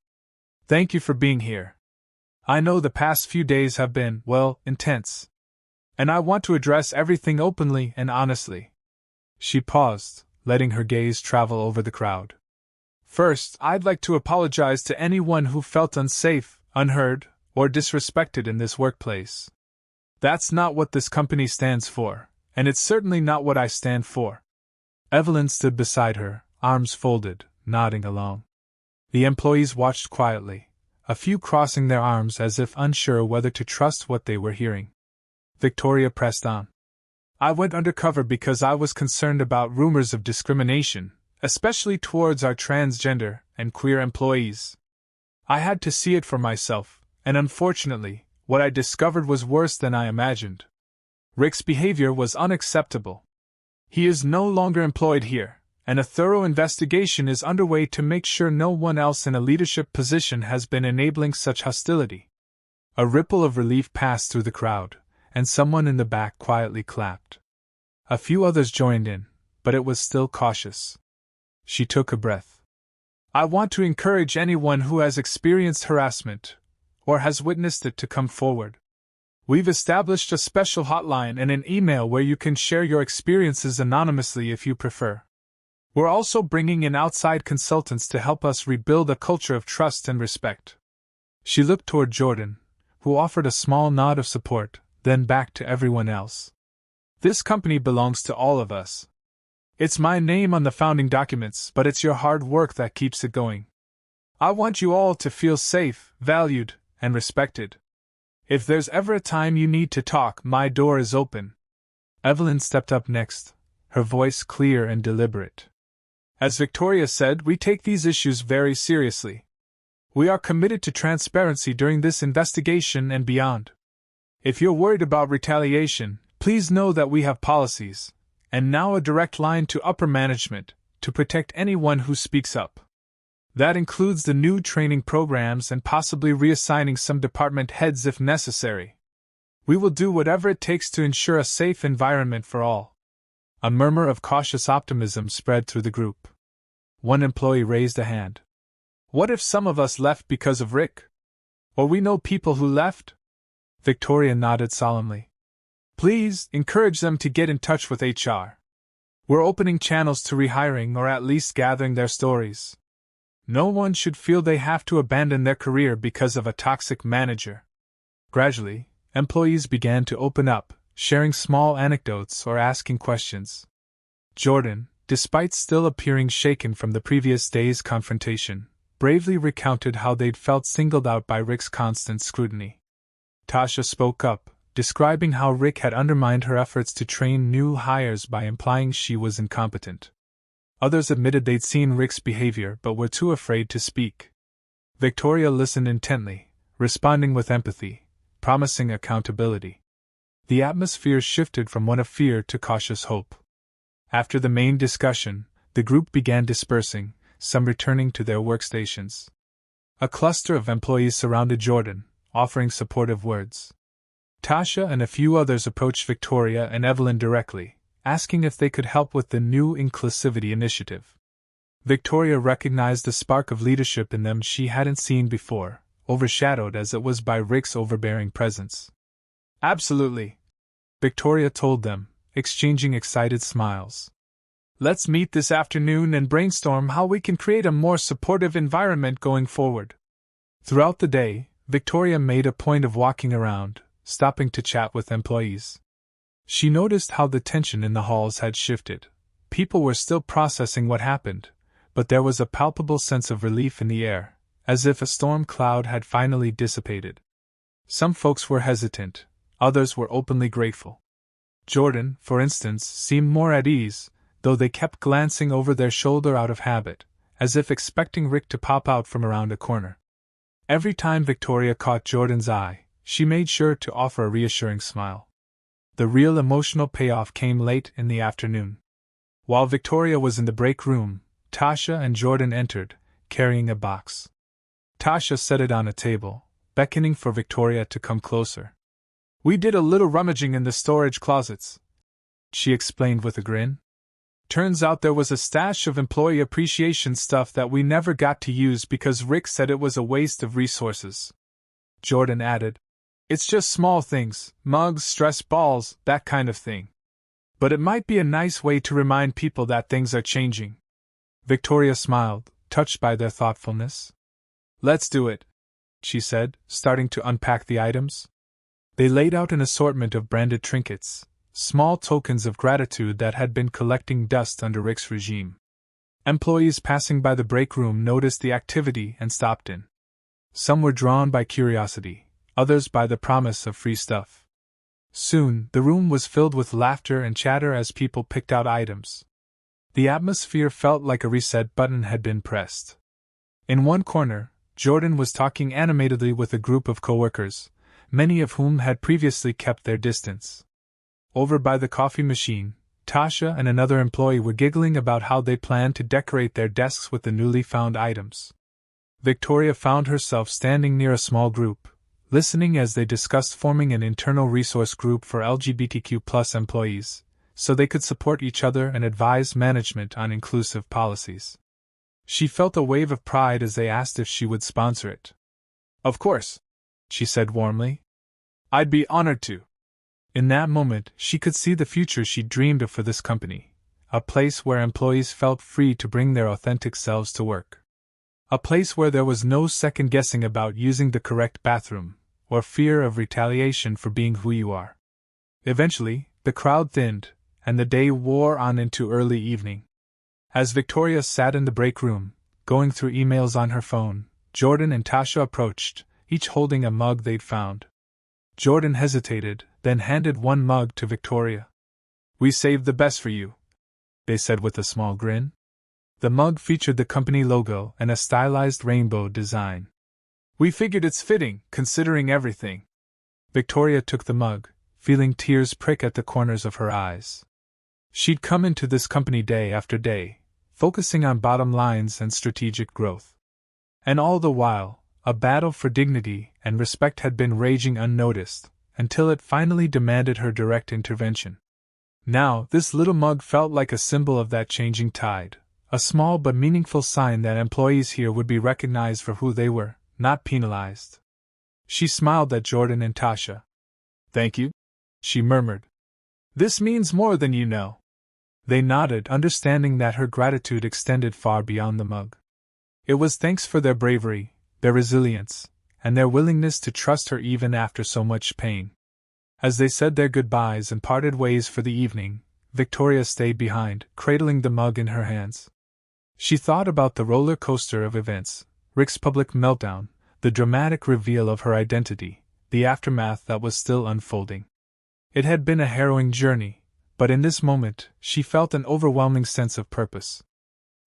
"Thank you for being here. I know the past few days have been, well, intense. And I want to address everything openly and honestly." She paused, letting her gaze travel over the crowd. "First, I'd like to apologize to anyone who felt unsafe, unheard, or disrespected in this workplace. That's not what this company stands for, and it's certainly not what I stand for." Evelyn stood beside her, arms folded, nodding along. The employees watched quietly, a few crossing their arms as if unsure whether to trust what they were hearing. Victoria pressed on. I went undercover because I was concerned about rumors of discrimination, especially towards our transgender and queer employees. I had to see it for myself, and unfortunately, what I discovered was worse than I imagined. Rick's behavior was unacceptable. He is no longer employed here, and a thorough investigation is underway to make sure no one else in a leadership position has been enabling such hostility. A ripple of relief passed through the crowd, and someone in the back quietly clapped. A few others joined in, but it was still cautious. She took a breath. I want to encourage anyone who has experienced harassment, or has witnessed it, to come forward. We've established a special hotline and an email where you can share your experiences anonymously if you prefer. We're also bringing in outside consultants to help us rebuild a culture of trust and respect. She looked toward Jordan, who offered a small nod of support, then back to everyone else. This company belongs to all of us. It's my name on the founding documents, but it's your hard work that keeps it going. I want you all to feel safe, valued, and respected. If there's ever a time you need to talk, my door is open. Evelyn stepped up next, her voice clear and deliberate. As Victoria said, we take these issues very seriously. We are committed to transparency during this investigation and beyond. If you're worried about retaliation, please know that we have policies, and now a direct line to upper management, to protect anyone who speaks up. That includes the new training programs and possibly reassigning some department heads if necessary. We will do whatever it takes to ensure a safe environment for all. A murmur of cautious optimism spread through the group. One employee raised a hand. What if some of us left because of Rick? Or we know people who left? Victoria nodded solemnly. Please encourage them to get in touch with HR. We're opening channels to rehiring or at least gathering their stories. No one should feel they have to abandon their career because of a toxic manager. Gradually, employees began to open up, sharing small anecdotes or asking questions. Jordan, despite still appearing shaken from the previous day's confrontation, bravely recounted how they'd felt singled out by Rick's constant scrutiny. Tasha spoke up, describing how Rick had undermined her efforts to train new hires by implying she was incompetent. Others admitted they'd seen Rick's behavior but were too afraid to speak. Victoria listened intently, responding with empathy, promising accountability. The atmosphere shifted from one of fear to cautious hope. After the main discussion, the group began dispersing, some returning to their workstations. A cluster of employees surrounded Jordan, offering supportive words. Tasha and a few others approached Victoria and Evelyn directly, asking if they could help with the new inclusivity initiative. Victoria recognized the spark of leadership in them she hadn't seen before, overshadowed as it was by Rick's overbearing presence. Absolutely, Victoria told them, exchanging excited smiles. Let's meet this afternoon and brainstorm how we can create a more supportive environment going forward. Throughout the day, Victoria made a point of walking around, stopping to chat with employees. She noticed how the tension in the halls had shifted. People were still processing what happened, but there was a palpable sense of relief in the air, as if a storm cloud had finally dissipated. Some folks were hesitant, others were openly grateful. Jordan, for instance, seemed more at ease, though they kept glancing over their shoulder out of habit, as if expecting Rick to pop out from around a corner. Every time Victoria caught Jordan's eye, she made sure to offer a reassuring smile. The real emotional payoff came late in the afternoon. While Victoria was in the break room, Tasha and Jordan entered, carrying a box. Tasha set it on a table, beckoning for Victoria to come closer. We did a little rummaging in the storage closets, she explained with a grin. Turns out there was a stash of employee appreciation stuff that we never got to use because Rick said it was a waste of resources. Jordan added, It's just small things, mugs, stress balls, that kind of thing. But it might be a nice way to remind people that things are changing. Victoria smiled, touched by their thoughtfulness. Let's do it, she said, starting to unpack the items. They laid out an assortment of branded trinkets, small tokens of gratitude that had been collecting dust under Rick's regime. Employees passing by the break room noticed the activity and stopped in. Some were drawn by curiosity, others by the promise of free stuff. Soon, the room was filled with laughter and chatter as people picked out items. The atmosphere felt like a reset button had been pressed. In one corner, Jordan was talking animatedly with a group of coworkers, many of whom had previously kept their distance. Over by the coffee machine, Tasha and another employee were giggling about how they planned to decorate their desks with the newly found items. Victoria found herself standing near a small group, listening as they discussed forming an internal resource group for LGBTQ+ employees, so they could support each other and advise management on inclusive policies. She felt a wave of pride as they asked if she would sponsor it. "Of course," she said warmly. "I'd be honored to." In that moment, she could see the future she dreamed of for this company, a place where employees felt free to bring their authentic selves to work. A place where there was no second-guessing about using the correct bathroom, or fear of retaliation for being who you are. Eventually, the crowd thinned, and the day wore on into early evening. As Victoria sat in the break room, going through emails on her phone, Jordan and Tasha approached, each holding a mug they'd found. Jordan hesitated, then handed one mug to Victoria. "We saved the best for you," they said with a small grin. The mug featured the company logo and a stylized rainbow design. "We figured it's fitting, considering everything." Victoria took the mug, feeling tears prick at the corners of her eyes. She'd come into this company day after day, focusing on bottom lines and strategic growth. And all the while, a battle for dignity and respect had been raging unnoticed, until it finally demanded her direct intervention. Now, this little mug felt like a symbol of that changing tide, a small but meaningful sign that employees here would be recognized for who they were, not penalized. She smiled at Jordan and Tasha. "Thank you," she murmured. "This means more than you know." They nodded, understanding that her gratitude extended far beyond the mug. It was thanks for their bravery, their resilience, and their willingness to trust her even after so much pain. As they said their goodbyes and parted ways for the evening, Victoria stayed behind, cradling the mug in her hands. She thought about the roller coaster of events, Rick's public meltdown, the dramatic reveal of her identity, the aftermath that was still unfolding. It had been a harrowing journey, but in this moment, she felt an overwhelming sense of purpose.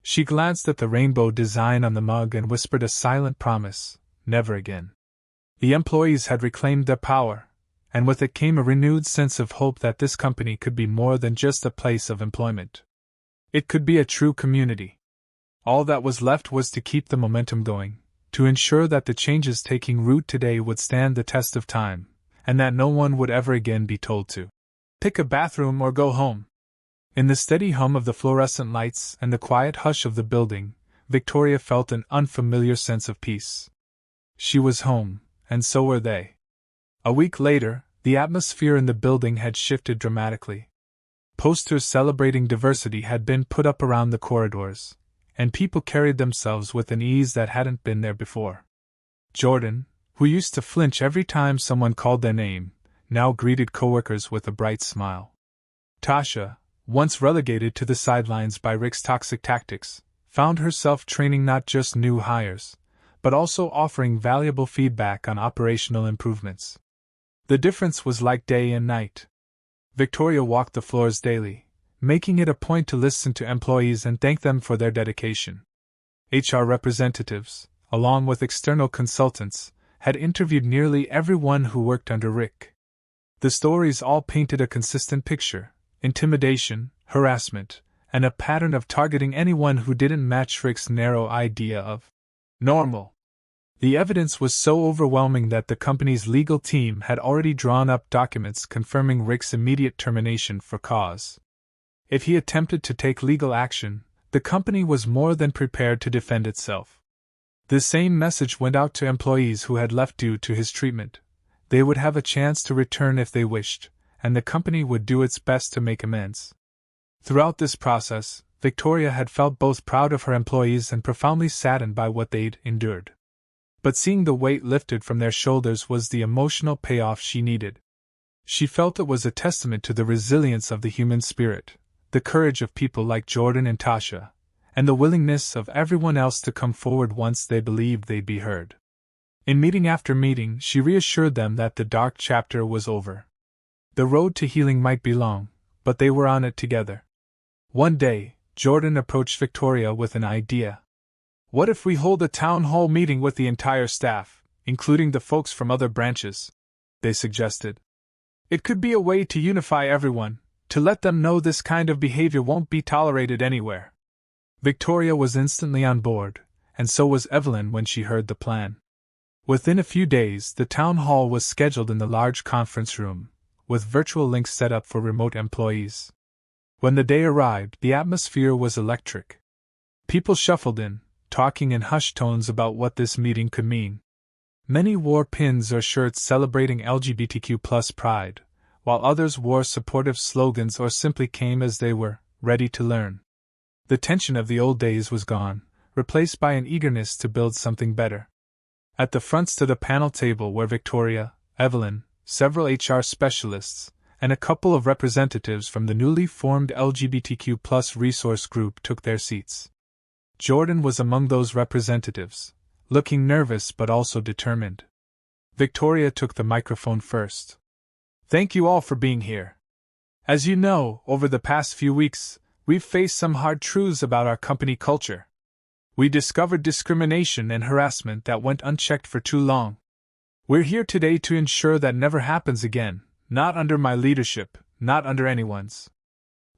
She glanced at the rainbow design on the mug and whispered a silent promise: never again. The employees had reclaimed their power, and with it came a renewed sense of hope that this company could be more than just a place of employment. It could be a true community. All that was left was to keep the momentum going, to ensure that the changes taking root today would stand the test of time, and that no one would ever again be told to pick a bathroom or go home. In the steady hum of the fluorescent lights and the quiet hush of the building, Victoria felt an unfamiliar sense of peace. She was home, and so were they. A week later, the atmosphere in the building had shifted dramatically. Posters celebrating diversity had been put up around the corridors, and people carried themselves with an ease that hadn't been there before. Jordan, who used to flinch every time someone called their name, now greeted coworkers with a bright smile. Tasha, once relegated to the sidelines by Rick's toxic tactics, found herself training not just new hires, but also offering valuable feedback on operational improvements. The difference was like day and night. Victoria walked the floors daily, making it a point to listen to employees and thank them for their dedication. HR representatives, along with external consultants, had interviewed nearly everyone who worked under Rick. The stories all painted a consistent picture: intimidation, harassment, and a pattern of targeting anyone who didn't match Rick's narrow idea of normal. The evidence was so overwhelming that the company's legal team had already drawn up documents confirming Rick's immediate termination for cause. If he attempted to take legal action, the company was more than prepared to defend itself. The same message went out to employees who had left due to his treatment. They would have a chance to return if they wished, and the company would do its best to make amends. Throughout this process, Victoria had felt both proud of her employees and profoundly saddened by what they'd endured. But seeing the weight lifted from their shoulders was the emotional payoff she needed. She felt it was a testament to the resilience of the human spirit, the courage of people like Jordan and Tasha, and the willingness of everyone else to come forward once they believed they'd be heard. In meeting after meeting, she reassured them that the dark chapter was over. The road to healing might be long, but they were on it together. One day, Jordan approached Victoria with an idea. "What if we hold a town hall meeting with the entire staff, including the folks from other branches?" they suggested. "It could be a way to unify everyone, to let them know this kind of behavior won't be tolerated anywhere." Victoria was instantly on board, and so was Evelyn when she heard the plan. Within a few days, the town hall was scheduled in the large conference room, with virtual links set up for remote employees. When the day arrived, the atmosphere was electric. People shuffled in, talking in hushed tones about what this meeting could mean. Many wore pins or shirts celebrating LGBTQ+ pride, while others wore supportive slogans or simply came as they were, ready to learn. The tension of the old days was gone, replaced by an eagerness to build something better. At the front stood a panel table where Victoria, Evelyn, several HR specialists, and a couple of representatives from the newly formed LGBTQ+ resource group took their seats. Jordan was among those representatives, looking nervous but also determined. Victoria took the microphone first. "Thank you all for being here. As you know, over the past few weeks, we've faced some hard truths about our company culture. We discovered discrimination and harassment that went unchecked for too long. We're here today to ensure that never happens again, not under my leadership, not under anyone's.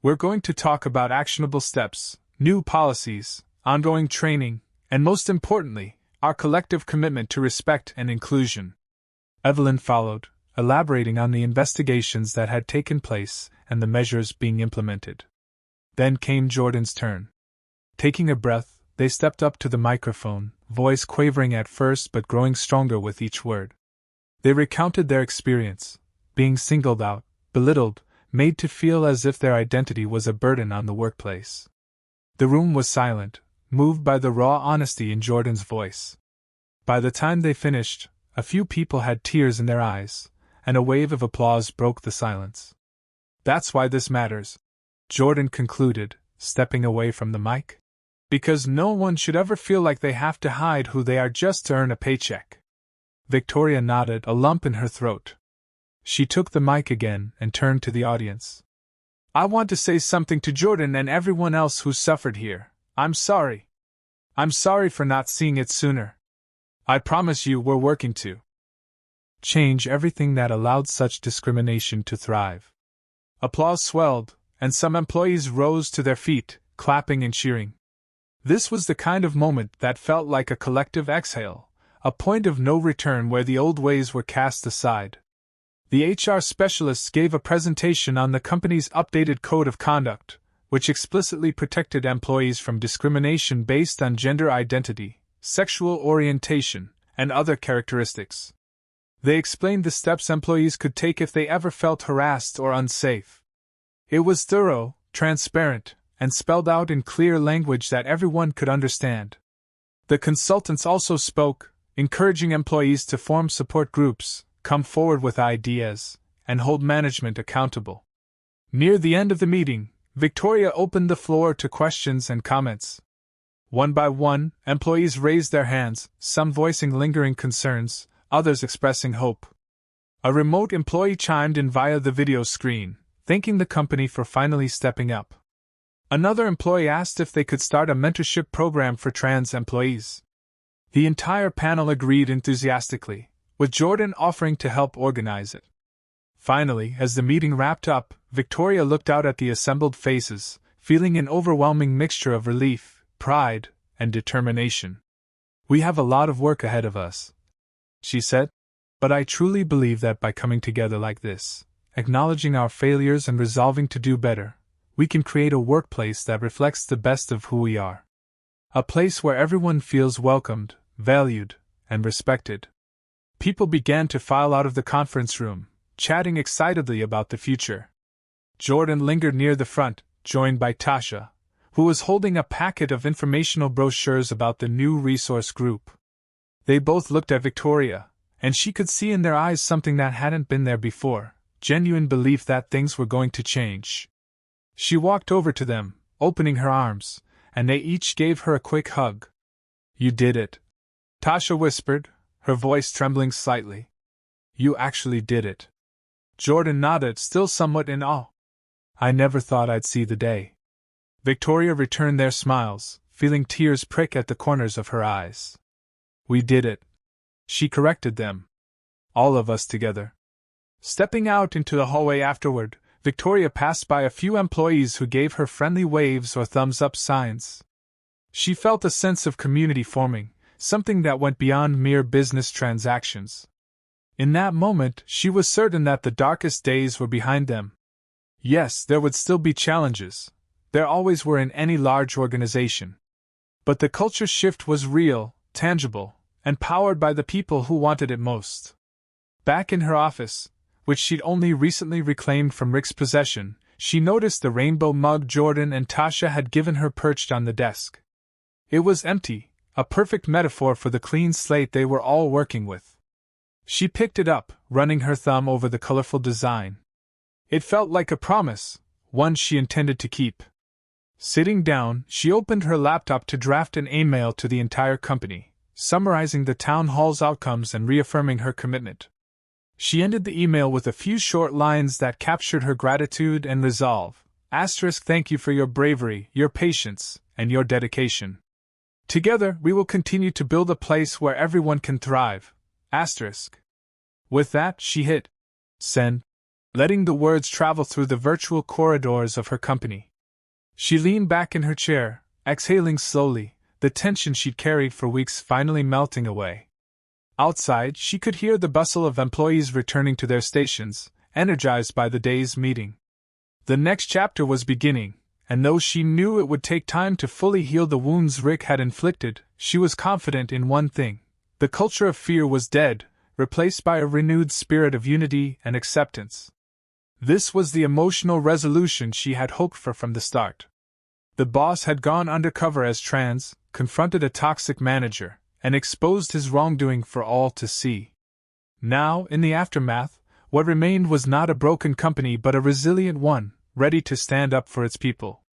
We're going to talk about actionable steps, new policies, ongoing training, and most importantly, our collective commitment to respect and inclusion." Evelyn followed, elaborating on the investigations that had taken place and the measures being implemented. Then came Jordan's turn. Taking a breath, they stepped up to the microphone, voice quavering at first but growing stronger with each word. They recounted their experience, being singled out, belittled, made to feel as if their identity was a burden on the workplace. The room was silent, moved by the raw honesty in Jordan's voice. By the time they finished, a few people had tears in their eyes, and a wave of applause broke the silence. "That's why this matters," Jordan concluded, stepping away from the mic. "Because no one should ever feel like they have to hide who they are just to earn a paycheck." Victoria nodded, a lump in her throat. She took the mic again and turned to the audience. "I want to say something to Jordan and everyone else who's suffered here. I'm sorry. I'm sorry for not seeing it sooner. I promise you we're working to change everything that allowed such discrimination to thrive." Applause swelled, and some employees rose to their feet, clapping and cheering. This was the kind of moment that felt like a collective exhale, a point of no return where the old ways were cast aside. The HR specialists gave a presentation on the company's updated code of conduct, which explicitly protected employees from discrimination based on gender identity, sexual orientation, and other characteristics. They explained the steps employees could take if they ever felt harassed or unsafe. It was thorough, transparent, and spelled out in clear language that everyone could understand. The consultants also spoke, encouraging employees to form support groups, come forward with ideas, and hold management accountable. Near the end of the meeting, Victoria opened the floor to questions and comments. One by one, employees raised their hands, some voicing lingering concerns, others expressing hope. A remote employee chimed in via the video screen, thanking the company for finally stepping up. Another employee asked if they could start a mentorship program for trans employees. The entire panel agreed enthusiastically, with Jordan offering to help organize it. Finally, as the meeting wrapped up, Victoria looked out at the assembled faces, feeling an overwhelming mixture of relief, pride, and determination. "We have a lot of work ahead of us," she said, "but I truly believe that by coming together like this, acknowledging our failures and resolving to do better, we can create a workplace that reflects the best of who we are. A place where everyone feels welcomed, valued, and respected." People began to file out of the conference room, chatting excitedly about the future. Jordan lingered near the front, joined by Tasha, who was holding a packet of informational brochures about the new resource group. They both looked at Victoria, and she could see in their eyes something that hadn't been there before, genuine belief that things were going to change. She walked over to them, opening her arms, and they each gave her a quick hug. "You did it," Tasha whispered, her voice trembling slightly. "You actually did it." Jordan nodded, still somewhat in awe. "I never thought I'd see the day." Victoria returned their smiles, feeling tears prick at the corners of her eyes. "We did it," she corrected them. "All of us together." Stepping out into the hallway afterward, Victoria passed by a few employees who gave her friendly waves or thumbs-up signs. She felt a sense of community forming, something that went beyond mere business transactions. In that moment, she was certain that the darkest days were behind them. Yes, there would still be challenges. There always were in any large organization. But the culture shift was real, tangible, and powered by the people who wanted it most. Back in her office, which she'd only recently reclaimed from Rick's possession, she noticed the rainbow mug Jordan and Tasha had given her perched on the desk. It was empty, a perfect metaphor for the clean slate they were all working with. She picked it up, running her thumb over the colorful design. It felt like a promise, one she intended to keep. Sitting down, she opened her laptop to draft an email to the entire company, summarizing the town hall's outcomes and reaffirming her commitment. She ended the email with a few short lines that captured her gratitude and resolve. Thank you for your bravery, your patience, and your dedication. Together, we will continue to build a place where everyone can thrive. With that, she hit send, letting the words travel through the virtual corridors of her company. She leaned back in her chair, exhaling slowly, the tension she'd carried for weeks finally melting away. Outside, she could hear the bustle of employees returning to their stations, energized by the day's meeting. The next chapter was beginning, and though she knew it would take time to fully heal the wounds Rick had inflicted, she was confident in one thing. The culture of fear was dead, replaced by a renewed spirit of unity and acceptance. This was the emotional resolution she had hoped for from the start. The boss had gone undercover as trans, confronted a toxic manager, and exposed his wrongdoing for all to see. Now, in the aftermath, what remained was not a broken company but a resilient one, ready to stand up for its people.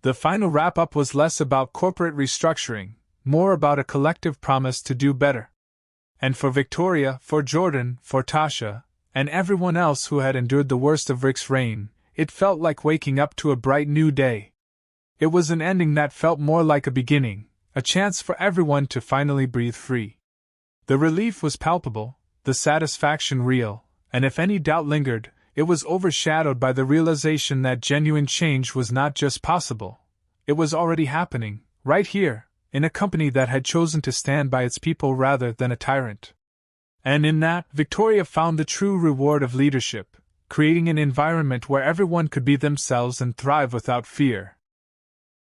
The final wrap-up was less about corporate restructuring, more about a collective promise to do better. And for Victoria, for Jordan, for Tasha, and everyone else who had endured the worst of Rick's reign, it felt like waking up to a bright new day. It was an ending that felt more like a beginning, a chance for everyone to finally breathe free. The relief was palpable, the satisfaction real, and if any doubt lingered, it was overshadowed by the realization that genuine change was not just possible. It was already happening, right here, in a company that had chosen to stand by its people rather than a tyrant. And in that, Victoria found the true reward of leadership, creating an environment where everyone could be themselves and thrive without fear.